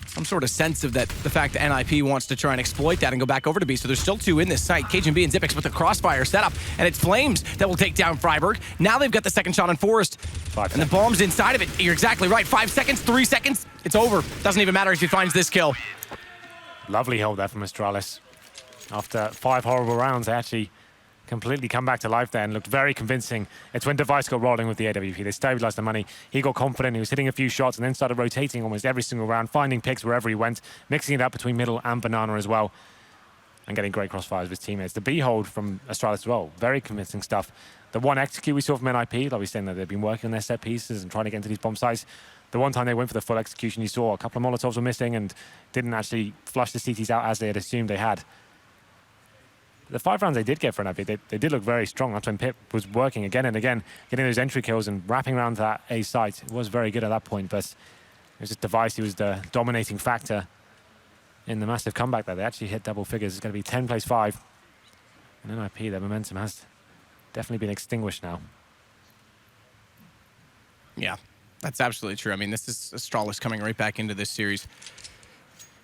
some sort of sense of that, the fact that NIP wants to try and exploit that and go back over to B. So there's still 2 in this site. Cajun B and Zipex with the crossfire setup, and it's Flames that will take down Freiburg. Now they've got the second shot on Forrest, and the bomb's inside of it. You're exactly right. 5 seconds, 3 seconds, it's over. Doesn't even matter if he finds this kill. Lovely hold there from Astralis. After 5 horrible rounds, they actually completely come back to life there and looked very convincing. It's when Device got rolling with the AWP. They stabilized the money. He got confident. He was hitting a few shots and then started rotating almost every single round, finding picks wherever he went, mixing it up between middle and banana as well, and getting great crossfires with his teammates. The B hold from Astralis as well, very convincing stuff. The one execute we saw from NIP, like we were saying that they've been working on their set pieces and trying to get into these bomb sites. The one time they went for the full execution, you saw a couple of Molotovs were missing and didn't actually flush the CTs out as they had assumed they had. The 5 rounds they did get for NIP, they did look very strong. That's when Pip was working again and again, getting those entry kills and wrapping around that A site. It was very good at that point, but it was just Device who was the dominating factor in the massive comeback there. They actually hit double figures. It's going to be 10 plays 5. And NIP, their momentum has definitely been extinguished now. Yeah, that's absolutely true. I mean, this is Astralis coming right back into this series.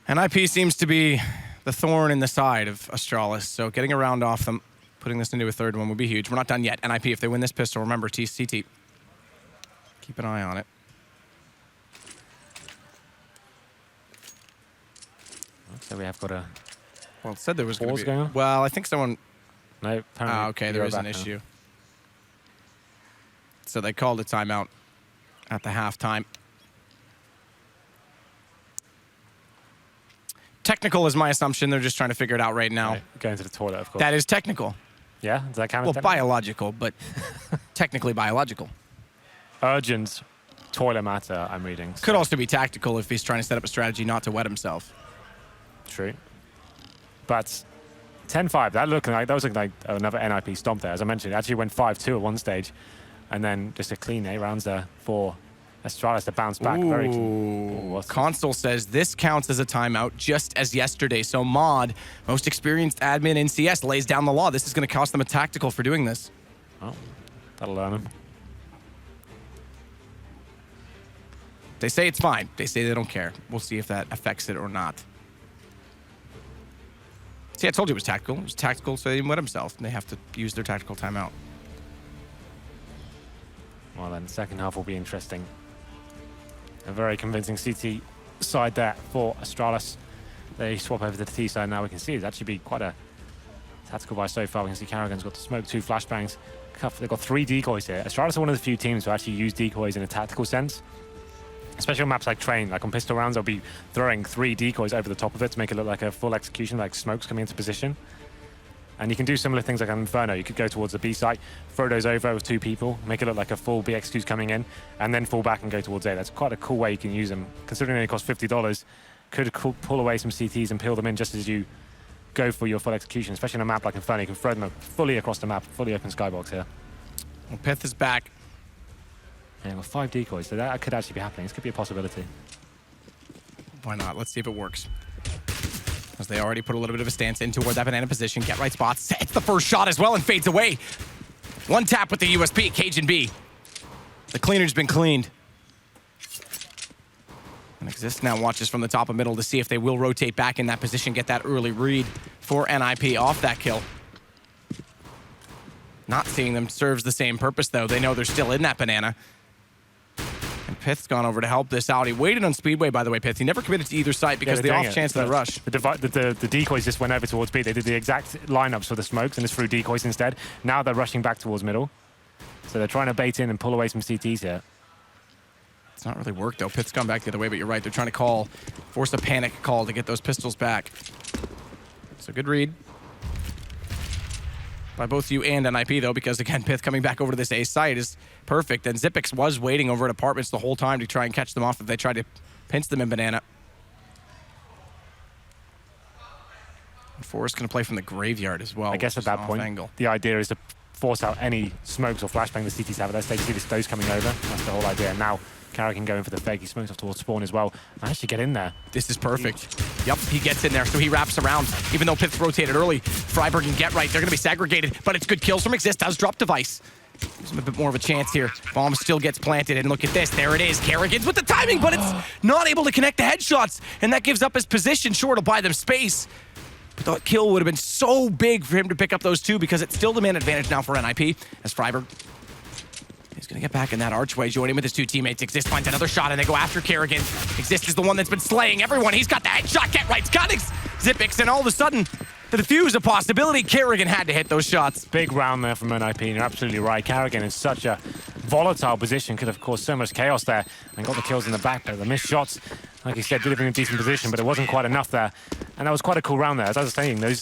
NIP seems to be the thorn in the side of Astralis, so getting a round off them, putting this into a third one would be huge. We're not done yet. NIP, if they win this pistol, remember, TCT. Keep an eye on it. So we have got a... Well, it said there was going to be... going on? Well, I think someone... No, apparently... okay, there is an issue. So they called a timeout at the halftime. Technical is my assumption. They're just trying to figure it out right now. Right. Going to the toilet, of course. That is technical. Yeah? Does that count? Well, biological, but technically biological. Urgent toilet matter, I'm reading. So. Could also be tactical if he's trying to set up a strategy not to wet himself. True. But 10-5, that was looking like another NIP stomp there. As I mentioned, it actually went 5-2 at one stage. And then just a clean 8 rounds there for Astralis to bounce back. Ooh. Very clean. Console says this counts as a timeout just as yesterday. So Mod, most experienced admin in CS, lays down the law. This is going to cost them a tactical for doing this. Oh, that'll learn them. They say it's fine. They say they don't care. We'll see if that affects it or not. See, I told you it was tactical. It was tactical, so they didn't wet himself. And they have to use their tactical timeout. Well, then the second half will be interesting. A very convincing CT side there for Astralis. They swap over to the T side now. We can see it's actually been quite a tactical buy so far. We can see Carrigan's got to smoke 2 flashbangs. They've got 3 decoys here. Astralis are one of the few teams who actually use decoys in a tactical sense. Especially on maps like Train, like on pistol rounds, they'll be throwing 3 decoys over the top of it to make it look like a full execution, like smokes coming into position. And you can do similar things like on Inferno. You could go towards the B site, throw those over with 2 people, make it look like a full BXQ's coming in, and then fall back and go towards A. That's quite a cool way you can use them. Considering they only cost $50, could pull away some CTs and peel them in just as you go for your full execution, especially on a map like Inferno. You can throw them fully across the map, fully open skybox here. Well, Pith is back. Yeah, with 5 decoys, so that could actually be happening. This could be a possibility. Why not? Let's see if it works. As they already put a little bit of a stance in toward that banana position. Get right spots. Sets the first shot as well and fades away. 1 tap with the USP. Cajun B. The cleaner's been cleaned. And Exist now watches from the top of middle to see if they will rotate back in that position, get that early read for NIP off that kill. Not seeing them serves the same purpose, though. They know they're still in that banana. And Pith's gone over to help this out. He waited on Speedway, by the way, Pith. He never committed to either side because of the off chance of the rush. The decoys just went over towards B. They did the exact lineups for the smokes and just threw decoys instead. Now they're rushing back towards middle. So they're trying to bait in and pull away some CTs here. It's not really worked, though. Pith's gone back the other way, but you're right. They're trying to force a panic call to get those pistols back. So good read by both you and NIP, though, because, again, Pith coming back over to this A site is perfect. And Zipix was waiting over at apartments the whole time to try and catch them off if they tried to pinch them in banana. And Forrest going to play from the graveyard as well. I guess at that point, the idea is to force out any smokes or flashbang the CTs have at that stage. See this dose coming over. That's the whole idea. And now Carrick can go in for the fake. He smokes off towards spawn as well. Managed to get in there. This is perfect. Yep, he gets in there, so he wraps around. Even though Pith's rotated early, Freiburg and Get Right, they're going to be segregated, but it's good kills from Exist. Does drop device. Gives him a bit more of a chance here. Bomb still gets planted, and look at this. There it is. Kerrigan's with the timing, but it's not able to connect the headshots, and that gives up his position. Sure, it'll buy them space. But the kill would have been so big for him to pick up those 2 because it's still the man advantage now for NIP as Freiburg. He's going to get back in that archway, joining with his 2 teammates. Exist finds another shot, and they go after Kerrigan. Exist is the one that's been slaying everyone. He's got the headshot. Get Right's got Zipix, and all of a sudden, the defuse a possibility. Kerrigan had to hit those shots. Big round there from NIP, and you're absolutely right. Kerrigan in such a volatile position could have caused so much chaos there and got the kills in the back, but the missed shots, like you said, did have in a decent position, but it wasn't quite enough there. And that was quite a cool round there. As I was saying, those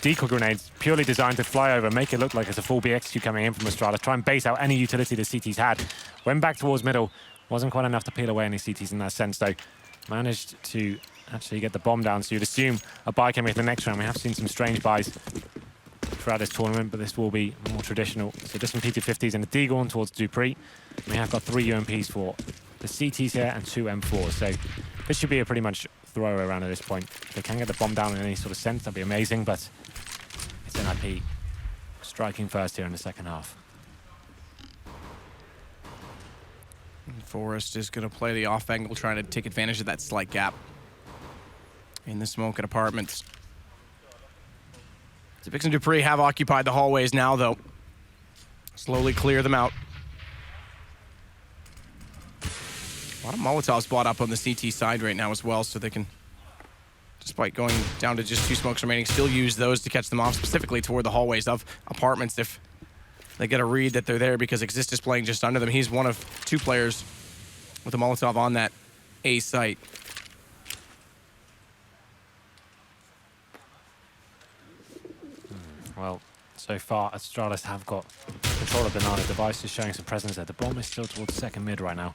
decoy grenades purely designed to fly over, make it look like it's a full BXQ coming in from Astralis, try and base out any utility the CTs had. Went back towards middle, wasn't quite enough to peel away any CTs in that sense, though. Managed to actually get the bomb down, so you'd assume a buy coming in the next round. We have seen some strange buys throughout this tournament, but this will be more traditional. So just some P250s and a Deagle towards Dupree. We have got 3 UMPs for the CTs here and 2 M4s, so this should be a pretty much throwaway round at this point. If they can get the bomb down in any sort of sense, that'd be amazing, but it's NIP striking first here in the second half. Forrest is going to play the off angle, trying to take advantage of that slight gap in the smoke at apartments. Zipix and Dupree have occupied the hallways now, though. Slowly clear them out. A lot of Molotovs bought up on the CT side right now as well, so they can, despite going down to just 2 smokes remaining, still use those to catch them off, specifically toward the hallways of apartments if they get a read that they're there, because Exist is playing just under them. He's one of 2 players with a Molotov on that A site. Well, so far, Astralis have got control of Banana devices, showing some presence there. The bomb is still towards second mid right now.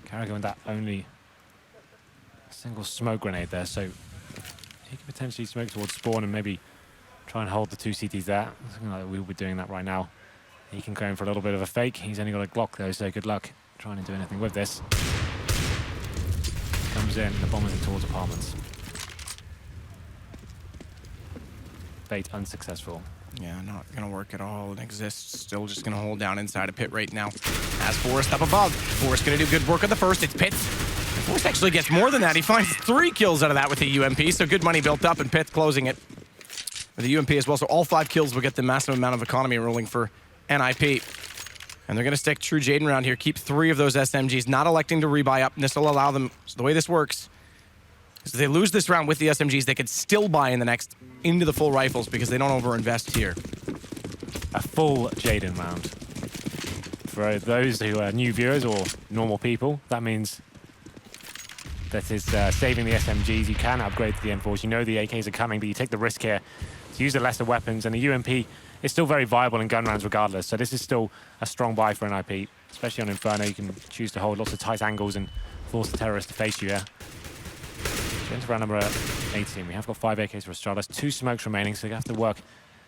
Carrigan with that only single smoke grenade there, so he could potentially smoke towards spawn and maybe try and hold the 2 CTs there. Something like we'll be doing that right now. He can go in for a little bit of a fake. He's only got a Glock though, so good luck trying to do anything with this. Comes in, the bomb is in towards apartments. Bait unsuccessful. Yeah, not going to work at all. And Exist still just going to hold down inside a pit right now. As Forrest up above. Forrest going to do good work on the first. It's Pith. And Forrest actually gets more than that. He finds 3 kills out of that with the UMP, so good money built up, and Pith closing it with the UMP as well. So all 5 kills will get the massive amount of economy rolling for NIP. And they're going to stick true Jaden around here, keep 3 of those SMGs, not electing to rebuy up, and this will allow them, so the way this works is if they lose this round with the SMGs, they could still buy in the next into the full rifles because they don't overinvest here. a full Jaden round. For those who are new viewers or normal people, that means that is saving the SMGs. You can upgrade to the M4s. You know the AKs are coming, but you take the risk here to use the lesser weapons, and the UMP is still very viable in gun rounds regardless. So this is still a strong buy for an IP, especially on Inferno. You can choose to hold lots of tight angles and force the terrorists to face you here. So into round number 18. We have got 5 AKs for Astralis, 2 smokes remaining, so you have to work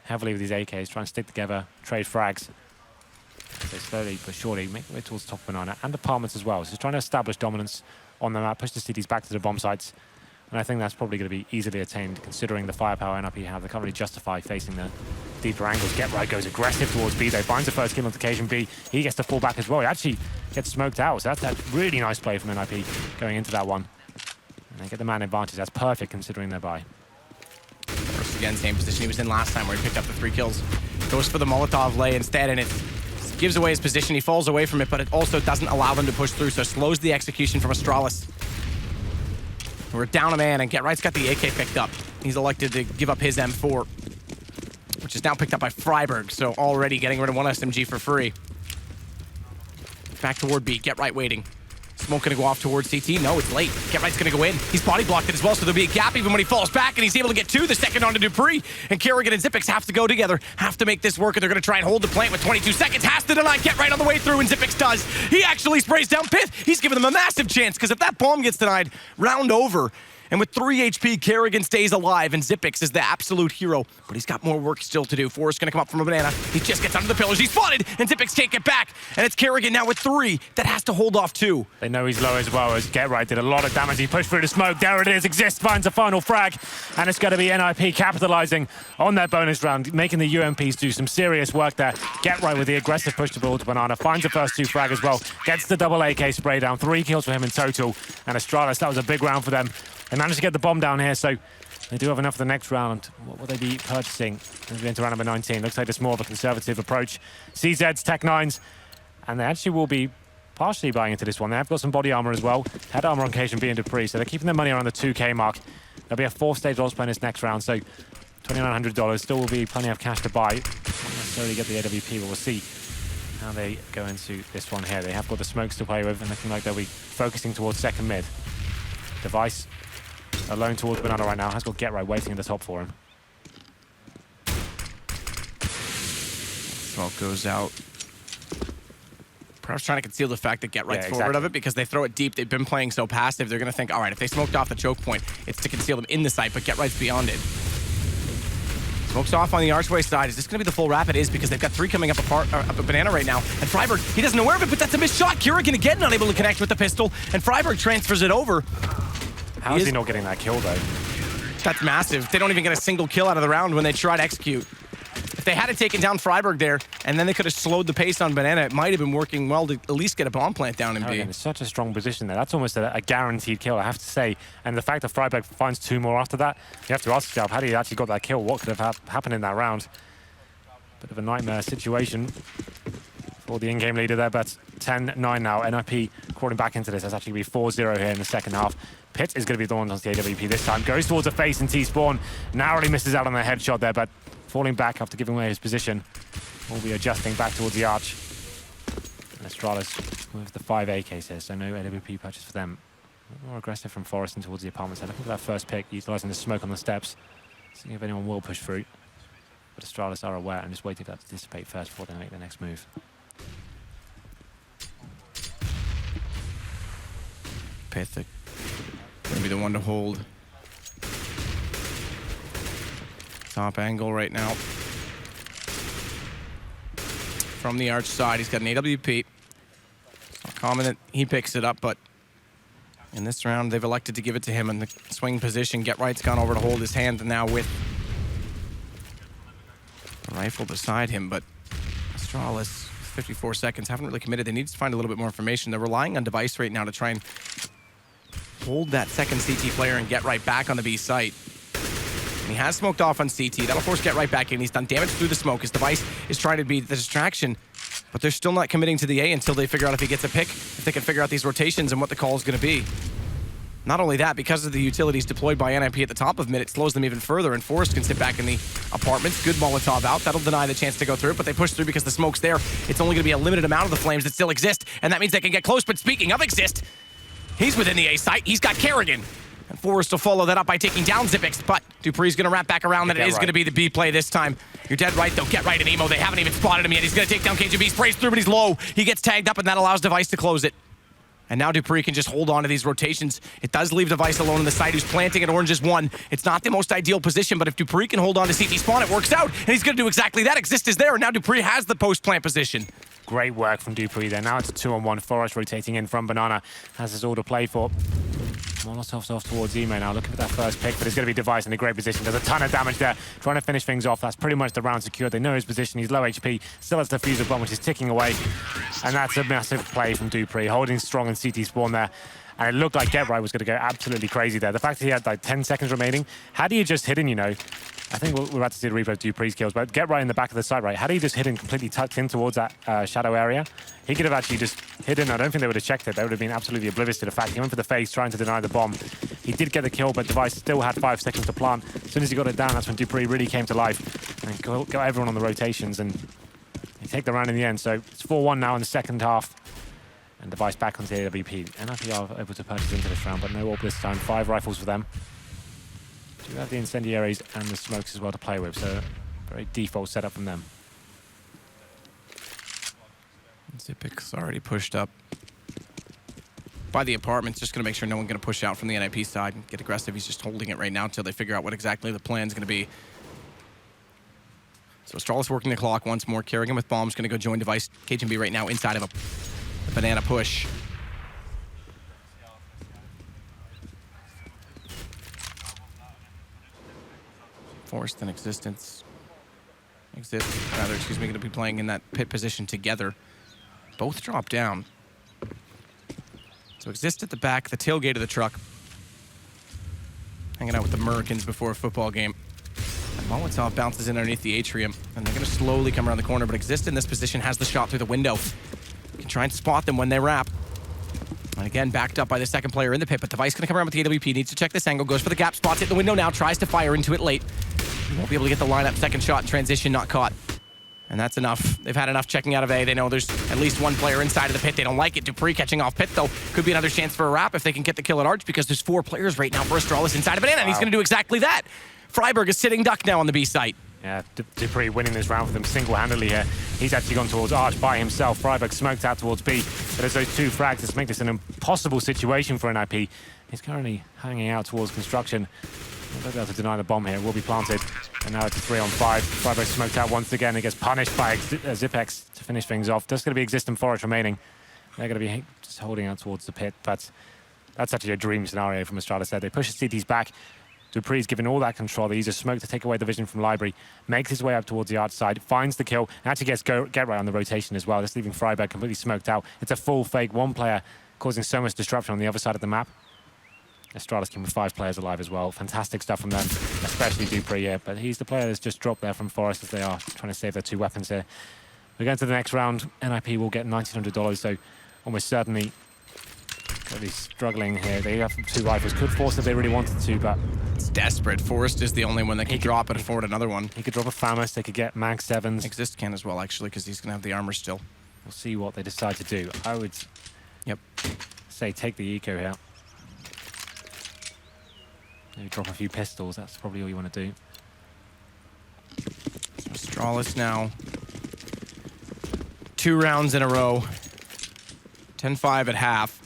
heavily with these AKs, try and stick together, trade frags. So slowly but surely make their way towards top banana and apartments as well. So trying to establish dominance on the map, push the cities back to the bomb sites. And I think that's probably going to be easily attained considering the firepower NRP have. They can't really justify facing the deeper angles. Get Right goes aggressive towards B though, finds the first kill on occasion B. He gets to fall back as well. He actually gets smoked out. So that's a really nice play from NRP going into that one. And they get the man advantage. That's perfect considering their buy. First again, same position he was in last time where he picked up the 3 kills. Goes for the Molotov lay instead, and it gives away his position. He falls away from it, but it also doesn't allow them to push through, so slows the execution from Astralis. We're down a man, and Get Right's got the AK picked up. He's elected to give up his M4, which is now picked up by Freiburg, so already getting rid of 1 SMG for free. Back toward B, Get Right waiting. Smoke gonna go off towards CT. No, it's late. Get Right's gonna go in. He's body blocked it as well, so there'll be a gap even when he falls back, and he's able to get 2. The second onto Dupree. And Kerrigan and Zippix have to go together, have to make this work, and they're gonna try and hold the plant with 22 seconds. Has to deny Get Right on the way through, and Zippix does. He actually sprays down Pith. He's giving them a massive chance, because if that bomb gets denied, round over. And with 3 HP, Kerrigan stays alive, and Zippix is the absolute hero. But he's got more work still to do. Forrest's gonna come up from a banana. He just gets under the pillars. He's spotted, and Zippix can't get back. And it's Kerrigan now with 3 that has to hold off 2. They know he's low as well, as Get Right did a lot of damage. He pushed through the smoke. There it is. Exist finds a final frag. And it's going to be NIP capitalizing on that bonus round, making the UMPs do some serious work there. Get Right with the aggressive push to build to banana. Finds the first 2 frag as well. Gets the double AK spray down. 3 kills for him in total. And Astralis, that was a big round for them. They managed to get the bomb down here, so they do have enough for the next round. What will they be purchasing as we enter round number 19? Looks like it's more of a conservative approach. CZs, Tech 9s, and they actually will be partially buying into this one. They have got some body armor as well. Had armor on occasion being Dupree, so they're keeping their money around the 2K mark. There'll be a 4-stage loss play in this next round, so $2,900. Still will be plenty of cash to buy. Won't necessarily get the AWP, but we'll see how they go into this one here. They have got the smokes to play with, and looking like they'll be focusing towards second mid. Device alone towards banana right now. Has got Get Right waiting in the top for him. Smoke goes out. Perhaps trying to conceal the fact that Get Right's forward exactly. of it because they throw it deep. They've been playing so passive. They're going to think, all right, if they smoked off the choke point, it's to conceal them in the site, but Get Right's beyond it. Smokes off on the archway side. Is this going to be the full wrap? It is, because they've got 3 coming up a banana right now. And Freiburg, he doesn't know where of it, but that's a missed shot. Kerrigan again not able to connect with the pistol, and Freiburg transfers it over. How is he not getting that kill, though? That's massive. They don't even get a single kill out of the round when they try to execute. If they had taken down Freiburg there, and then they could have slowed the pace on banana, it might have been working well to at least get a bomb plant down in B. It's such a strong position there. That's almost a guaranteed kill, I have to say. And the fact that Freiburg finds 2 more after that, you have to ask yourself, how did he actually got that kill? What could have happened in that round? Bit of a nightmare situation for the in-game leader there, but 10-9 now. NIP crawling back into this. That's actually going to be 4-0 here in the second half. Pitt is going to be the one on the AWP this time. Goes towards the face in T-spawn. Narrowly misses out on the headshot there, but falling back after giving away his position. Will be adjusting back towards the arch. And Astralis with the 5 AKs here, so no AWP purchase for them. More aggressive from Forrest and towards the apartments. They're looking for that first pick, utilising the smoke on the steps. Seeing if anyone will push through. But Astralis are aware and just waiting for that to dissipate first before they make their next move. Pith going to be the one to hold. Top angle right now. From the arch side, he's got an AWP. It's not common that he picks it up, but in this round, they've elected to give it to him in the swing position. Get Right's gone over to hold his hand, and now with the rifle beside him, but Astralis, 54 seconds, haven't really committed. They need to find a little bit more information. They're relying on Device right now to try and hold that second CT player and Get Right back on the B site. And he has smoked off on CT. That'll force Get Right back in. He's done damage through the smoke. His Device is trying to be the distraction, but they're still not committing to the A until they figure out if he gets a pick, if they can figure out these rotations and what the call is going to be. Not only that, because of the utilities deployed by NIP at the top of mid, it slows them even further, and Forrest can sit back in the apartments. Good Molotov out. That'll deny the chance to go through, but they push through because the smoke's there. It's only going to be a limited amount of the flames that still exist, and that means they can get close. But speaking of exist, he's within the A site. He's got Kerrigan. And Forrest will follow that up by taking down Zipix, but Dupree's going to wrap back around that it is going to be the B play this time. You're dead right, though. Get right and Emo. They haven't even spotted him yet. He's going to take down KGB. Sprays through, but he's low. He gets tagged up, and that allows Device to close it. And now Dupree can just hold on to these rotations. It does leave Device alone in the side, who's planting at Orange's 1. It's not the most ideal position, but if Dupree can hold on to CT spawn, it works out. And he's going to do exactly that. Exist is there, and now Dupree has the post-plant position. Great work from Dupree there. Now it's a 2-on-1. Forrest rotating in from Banana. Has his all to play for. Molotov's off towards Emo now, looking for that first pick, but it's going to be Device in a great position. There's a ton of damage there, trying to finish things off. That's pretty much the round secured. They know his position. He's low HP, still has the fuser bomb, which is ticking away. And that's a massive play from Dupree, holding strong in CT spawn there. And it looked like Get Right was going to go absolutely crazy there. The fact that he had like 10 seconds remaining, had he just hidden, you know, I think we're about to see the replay of Dupree's kills, but Get Right in the back of the site, right? Had he just hidden completely tucked in towards that shadow area, he could have actually just hidden. I don't think they would have checked it. They would have been absolutely oblivious to the fact. He went for the face, trying to deny the bomb. He did get the kill, but Device still had 5 seconds to plant. As soon as he got it down, that's when Dupree really came to life and got everyone on the rotations, and he take the round in the end. So it's 4-1 now in the second half. And Device back onto the AWP. NIP are able to purchase into this round, but no AWP this time. 5 rifles for them. Do have the incendiaries and the smokes as well to play with, so very default setup from them. Zipix already pushed up by the apartments, just going to make sure no one's going to push out from the NIP side and get aggressive. He's just holding it right now until they figure out what exactly the plan's going to be. So Astralis working the clock once more. Kerrigan with bombs, going to go join Device. KGB right now inside of a banana push. Forced in existence. Excuse me, going to be playing in that pit position together. Both drop down. So Exist at the back, the tailgate of the truck. Hanging out with the Americans before a football game. And Molotov bounces in underneath the atrium, and they're going to slowly come around the corner, but Exist in this position has the shot through the window. Can try and spot them when they wrap. And again, backed up by the second player in the pit, but Device going to come around with the AWP, needs to check this angle, goes for the gap, spots it in the window now, tries to fire into it late. He won't be able to get the lineup, second shot in transition, not caught. And that's enough. They've had enough checking out of A. They know there's at least one player inside of the pit. They don't like it. Dupree catching off pit, though. Could be another chance for a wrap if they can get the kill at Arch, because there's 4 players right now for Astralis inside of Banana, and he's going to do exactly that. Freiberg is sitting duck now on the B site. Yeah, Dupree winning this round for them single-handedly here. He's actually gone towards Arch by himself. Freiberg smoked out towards B. But there's those 2 frags that make this an impossible situation for NIP. He's currently hanging out towards construction. They'll be able to deny the bomb here. It will be planted. And now it's a 3-on-5. Freiberg smoked out once again. He gets punished by Zipex to finish things off. There's going to be Exist and Forest remaining. They're going to be just holding out towards the pit. But that's actually a dream scenario from Astralis there. They push the CTs back. Dupree's given all that control. They use a smoke to take away the vision from Library. Makes his way up towards the Arch side. Finds the kill. And actually gets Get Right on the rotation as well. Just leaving Freiberg completely smoked out. It's a full fake. 1 player causing so much disruption on the other side of the map. Astralis came with 5 players alive as well. Fantastic stuff from them, especially Dupree here. But he's the player that's just dropped there from Forest as they are trying to save their 2 weapons here. We're going to the next round. NIP will get $1,900, so almost certainly going to be struggling here. They have 2 rifles. Could force if they really wanted to, but it's desperate. Forrest is the only one that can drop and afford another one. He could drop a FAMAS. They could get Mag 7s. Exist can as well, actually, because he's going to have the armor still. We'll see what they decide to do. I would say take the eco here. Maybe drop a few pistols. That's probably all you want to do. So Astralis now 2 rounds in a row. 10-5 at half.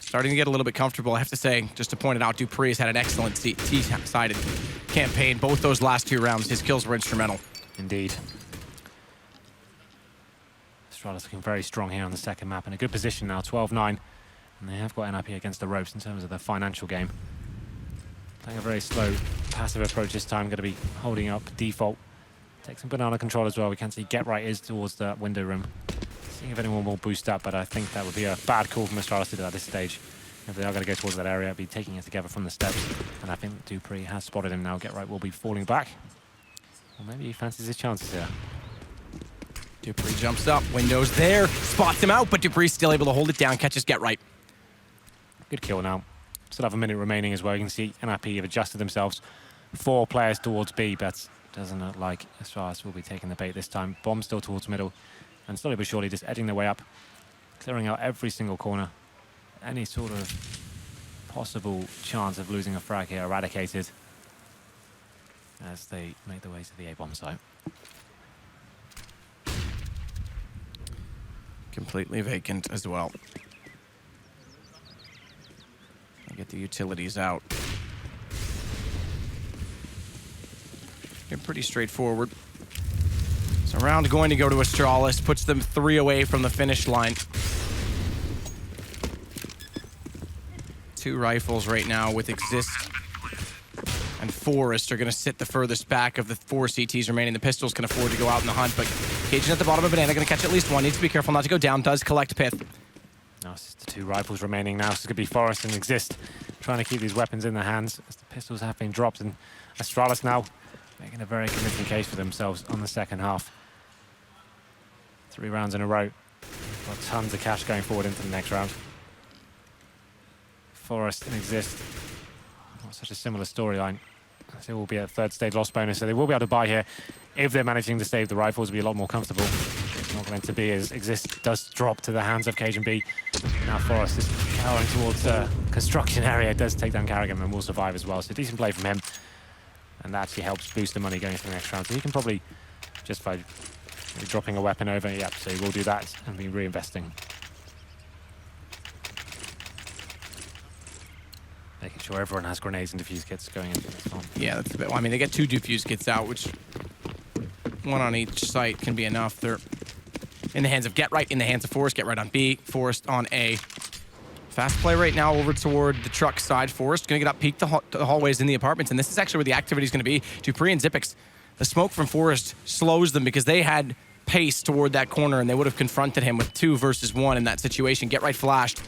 Starting to get a little bit comfortable, I have to say, just to point it out, Dupree has had an excellent T-sided campaign. Both those last 2 rounds, his kills were instrumental. Indeed. Astralis looking very strong here on the second map. In a good position now, 12-9. And they have got NIP against the ropes in terms of their financial game. Playing a very slow, passive approach this time. Going to be holding up default. Take some banana control as well. We can see Get Right is towards the window room. Seeing if anyone will boost up, but I think that would be a bad call from Astralis to do at this stage. If they are going to go towards that area, be taking it together from the steps. And I think Dupree has spotted him now. Get Right will be falling back. Or maybe he fancies his chances here. Dupree jumps up, windows there, spots him out, but Dupree's still able to hold it down, catches Get Right. Good kill now. Still have a minute remaining as well. You can see NIP have adjusted themselves. 4 players towards B, but doesn't look like Astralis will be taking the bait this time. Bomb still towards middle, and slowly but surely just edging their way up, clearing out every single corner. Any sort of possible chance of losing a frag here eradicated as they make their way to the A-bomb site. Completely vacant as well. I'll get the utilities out. They're pretty straightforward. So round going to go to Astralis, puts them 3 away from the finish line. 2 rifles right now with Exist and Forest are going to sit the furthest back of the 4 CTs remaining. The Pistols can afford to go out in the hunt, but Cajun at the bottom of Banana going to catch at least one. Needs to be careful not to go down. Does collect Pith. Now it's just the 2 rifles remaining now. So it's going to be Forest and Exist trying to keep these weapons in their hands as the pistols have been dropped. And Astralis now making a very convincing case for themselves on the second half. 3 rounds in a row. Got tons of cash going forward into the next round. Forest and Exist. Not such a similar storyline. They will be at 3rd stage loss bonus, so they will be able to buy here. If they're managing to save the rifles, will be a lot more comfortable. It's not going to be as Exist does drop to the hands of Cajun B. Now Forest is cowering towards the construction area. It does take down Carrigan and will survive as well. So decent play from him. And that actually helps boost the money going into the next round. So he can probably, just by dropping a weapon over, yep, so he will do that and be reinvesting. Making sure everyone has grenades and defuse kits going into this one. Yeah, that's a bit. Well, I mean, they get 2 defuse kits out, which 1 on each site can be enough. They're in the hands of Get Right, in the hands of Forest. Get Right on B, Forest on A. Fast play right now over toward the truck side. Forest going to get up, peek the hallways in the apartments, and this is actually where the activity is going to be. Dupree and Zippix, the smoke from Forest slows them because they had pace toward that corner, and they would have confronted him with 2 versus 1 in that situation. Get Right flashed.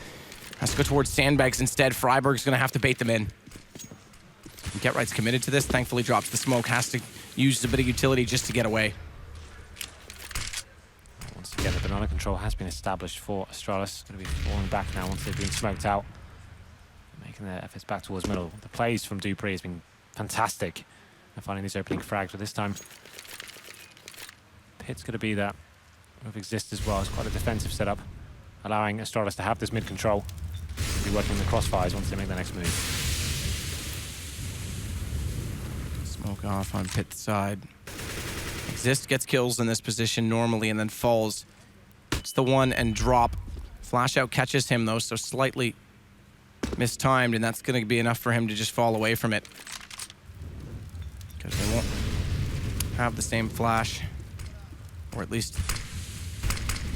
Has to go towards sandbags instead. Freiberg's going to have to bait them in. Get Right's committed to this. Thankfully drops the smoke. Has to use a bit of utility just to get away. Once again, the banana control has been established for Astralis. Going to be falling back now once they've been smoked out. Making their efforts back towards middle. The plays from Dupree has been fantastic. They're finding these opening frags, but this time Pit's going to be that. With Exist as well. It's quite a defensive setup, allowing Astralis to have this mid control. Be working the crossfires once they make their next move. Smoke off on Pit's side. Exist gets kills in this position normally and then falls. It's the 1 and drop. Flash out catches him though, so slightly mistimed, and that's going to be enough for him to just fall away from it. Because they won't have the same flash, or at least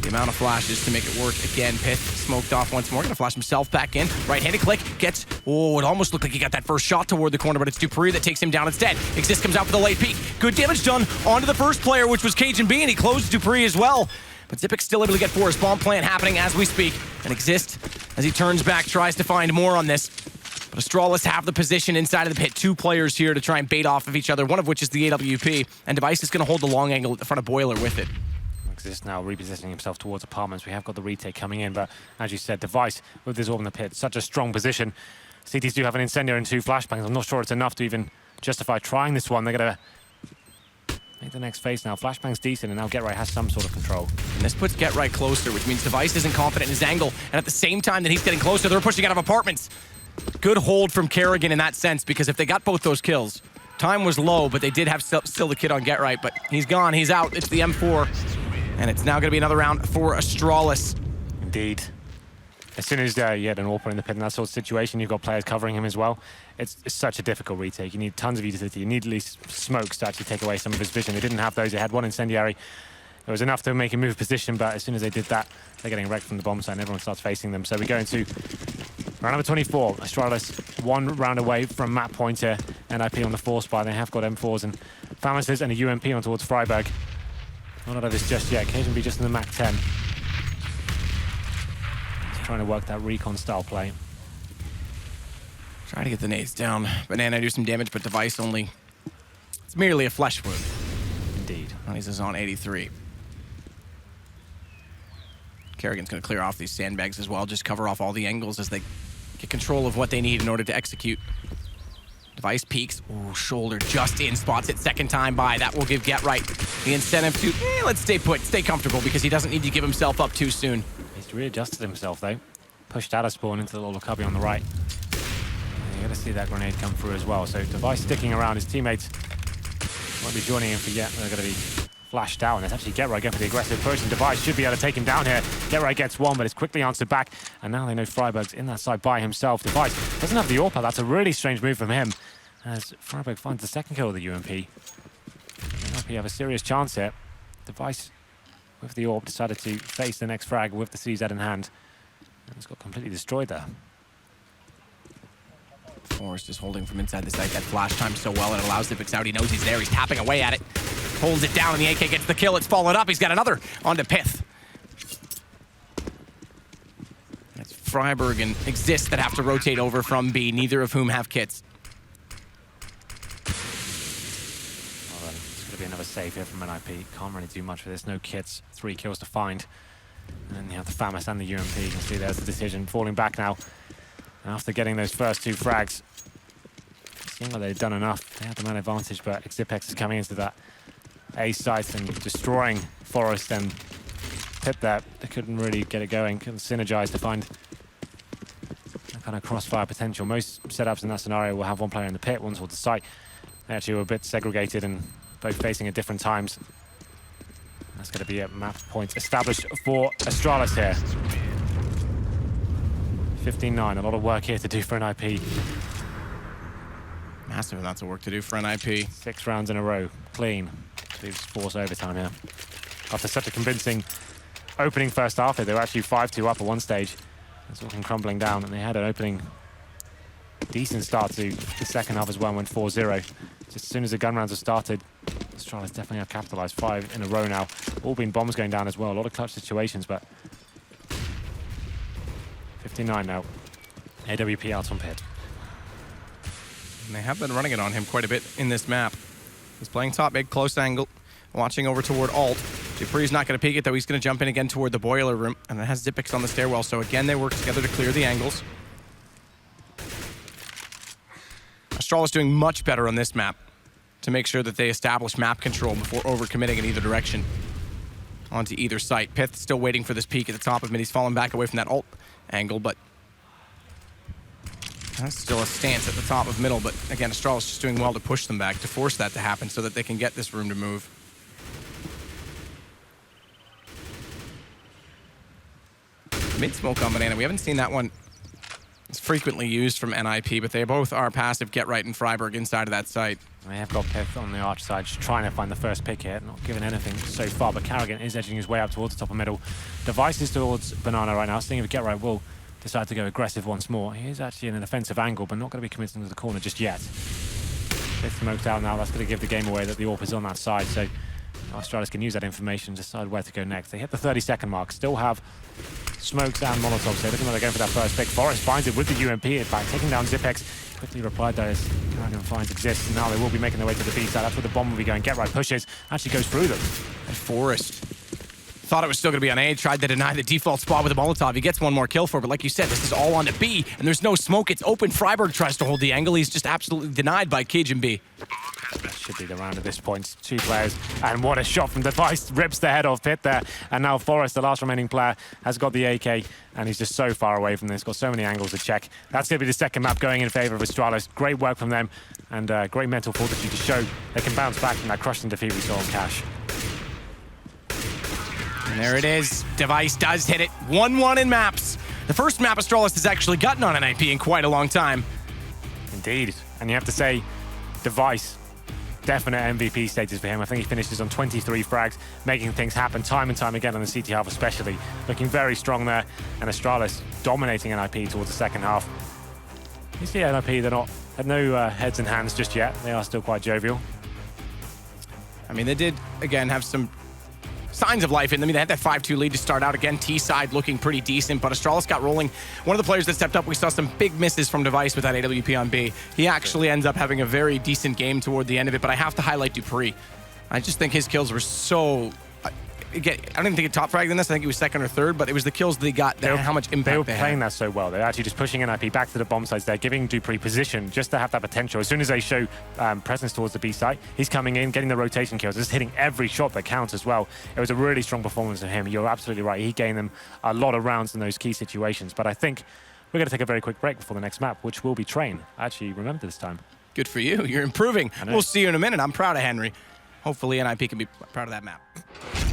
the amount of flashes to make it work. Again, Pith smoked off once more. Gonna flash himself back in. Right-handed click. Gets... Oh, it almost looked like he got that first shot toward the corner, but it's Dupree that takes him down instead. Exist comes out for the late peek. Good damage done onto the first player, which was Cajun B, and he closed Dupree as well. But Zippix still able to get Forest. Bomb plant happening as we speak. And Exist, as he turns back, tries to find more on this. But Astralis have the position inside of the pit. 2 players here to try and bait off of each other, one of which is the AWP. And Device is gonna hold the long angle at the front of Boiler with it. Exist now repositioning himself towards apartments. We have got the retake coming in, but as you said, Device with this orb in the pit, such a strong position. CTs do have an incendiary and 2 flashbangs. I'm not sure it's enough to even justify trying this one. They're gonna make the next phase now. Flashbang's decent, and now Get Right has some sort of control. And this puts Get Right closer, which means Device isn't confident in his angle, and at the same time that he's getting closer, they're pushing out of apartments. Good hold from Kerrigan in that sense, because if they got both those kills, time was low, but they did have still the kid on Get Right, but he's gone, he's out. It's the M4. And it's now going to be another round for Astralis. Indeed. As soon as you had an AWPer in the pit in that sort of situation, you've got players covering him as well. It's such a difficult retake. You need tons of utility. You need at least smokes to actually take away some of his vision. They didn't have those. They had 1 incendiary. It was enough to make him move position, but as soon as they did that, they're getting wrecked from the bomb site and everyone starts facing them. So we go into round number 24. Astralis 1 round away from map point here. NIP on the 4 spot. They have got M4s and Famis's and a UMP on towards Freiberg. Not out of this just yet. Cajun B just in the Mac 10. He's trying to work that recon style play. Trying to get the nades down. Banana do some damage, but Device only... It's merely a flesh wound. Indeed. And he's on 83. Kerrigan's going to clear off these sandbags as well. Just cover off all the angles as they get control of what they need in order to execute. Device peeks. Ooh, shoulder just in. Spots it second time by. That will give GetRight the incentive to, let's stay put, stay comfortable, because he doesn't need to give himself up too soon. He's readjusted himself, though. Pushed out of spawn into the little cubby on the right. You got to see that grenade come through as well. So Device sticking around. His teammates won't be joining him for yet. They're going to be flashed out. And it's actually GetRight going for the aggressive push. And Device should be able to take him down here. GetRight gets one, but it's quickly answered back. And now they know Freiburg's in that side by himself. Device doesn't have the AWP. That's a really strange move from him. As Freiburg finds the second kill of the UMP. UMP have a serious chance here. Device with the AWP decided to face the next frag with the CZ in hand. And it's got completely destroyed there. Forrest is holding from inside the site. That flash time so well, it allows Zipix out. He knows he's there. He's tapping away at it. Holds it down, and the AK gets the kill. It's followed up. He's got another onto Pith. It's Freiburg and Exist that have to rotate over from B, neither of whom have kits. Well, it's going to be another save here from NIP. Can't really do much for this. No kits. 3 kills to find. And then you have the FAMAS and the UMP. You can see there's the decision. Falling back now. After getting those first 2 frags, it seemed like they'd done enough. They had the man advantage, but Xipex is coming into that A site and destroying Forest and Pip there. They couldn't really get it going, couldn't synergize to find that kind of crossfire potential. Most setups in that scenario will have one player in the pit, one towards the site. They actually were a bit segregated and both facing at different times. That's going to be a map point established for Astralis here. 15-9, a lot of work here to do for NIP. Massive amounts of work to do for NIP. 6 rounds in a row, clean. Leaves force overtime here. After such a convincing opening first half, they were actually 5-2 up at one stage. It's all crumbling down, and they had an opening decent start to the second half as well and went 4-0. Just as soon as the gun rounds have started, Astralis definitely have capitalized. 5 in a row now. All been bombs going down as well. A lot of clutch situations, but 59 now. AWP out on Pit. And they have been running it on him quite a bit in this map. He's playing top mid, close angle, watching over toward alt. Dupree's not going to peek it, though. He's going to jump in again toward the boiler room, and it has Zipix on the stairwell. So again, they work together to clear the angles. Astralis doing much better on this map to make sure that they establish map control before overcommitting in either direction onto either site. Pith still waiting for this peek at the top of mid. He's fallen back away from that alt angle, but that's still a stance at the top of middle. But again, Astralis just doing well to push them back, to force that to happen so that they can get this room to move. Mid-smoke on Banana. We haven't seen that one as frequently used from NIP, but they both are passive GetRight and Freiburg inside of that site. They have got Pith on the arch side, just trying to find the first pick here. Not giving anything so far, but Carrigan is edging his way up towards the top of middle. Devices towards Banana right now, seeing if GetRight will decide to go aggressive once more. He is actually in an offensive angle, but not going to be committing to the corner just yet. Pith smoked out now. That's going to give the game away that the AWP is on that side, so Astralis can use that information to decide where to go next. They hit the 30-second mark, still have smokes and molotovs here. Looking like they're going for that first pick. Forrest finds it with the UMP, in fact, taking down Zipex. Quickly replied there as Carrigan finds Exist, and now they will be making their way to the B side. That's where the bomb will be going. GetRight pushes, actually goes through them. And Forrest thought it was still going to be on A, tried to deny the default spot with a Molotov. He gets one more kill for it, but like you said, this is all on to B, and there's no smoke. It's open. Freiburg tries to hold the angle. He's just absolutely denied by Cage and B. That should be the round at this point. 2 players, and what a shot from Device. Rips the head off Pit there, and now Forrest, the last remaining player, has got the AK, and he's just so far away from this. Got so many angles to check. That's going to be the second map going in favor of Astralis. Great work from them, and great mental fortitude to show they can bounce back from that crushing defeat we saw on Cash. And there it is. Device does hit it. 1-1 in maps. The first map Astralis has actually gotten on an IP in quite a long time. Indeed. And you have to say, Device, definite MVP status for him. I think he finishes on 23 frags, making things happen time and time again on the CT half especially. Looking very strong there. And Astralis dominating NIP towards the second half. You see NIP, they're not, have no heads and hands just yet. They are still quite jovial. I mean, they did, again, have some signs of life in them. I mean, they had that 5-2 lead to start out. Again, T side looking pretty decent, but Astralis got rolling. One of the players that stepped up, we saw some big misses from Device with that AWP on B. He actually ends up having a very decent game toward the end of it, but I have to highlight Dupree. I just think his kills were so again, I don't even think it top fragged in this. I think it was second or third, but it was the kills they got that how much impact they were they playing had. that so well. They're actually just pushing NIP back to the bomb sites. They're giving Dupree position just to have that potential. As soon as they show presence towards the B site, he's coming in, getting the rotation kills, just hitting every shot that counts as well. It was a really strong performance of him. You're absolutely right. He gained them a lot of rounds in those key situations. But I think we're going to take a very quick break before the next map, which will be Train. I actually remember this time. Good for you. You're improving. We'll see you in a minute. I'm proud of Henry. Hopefully NIP can be proud of that map.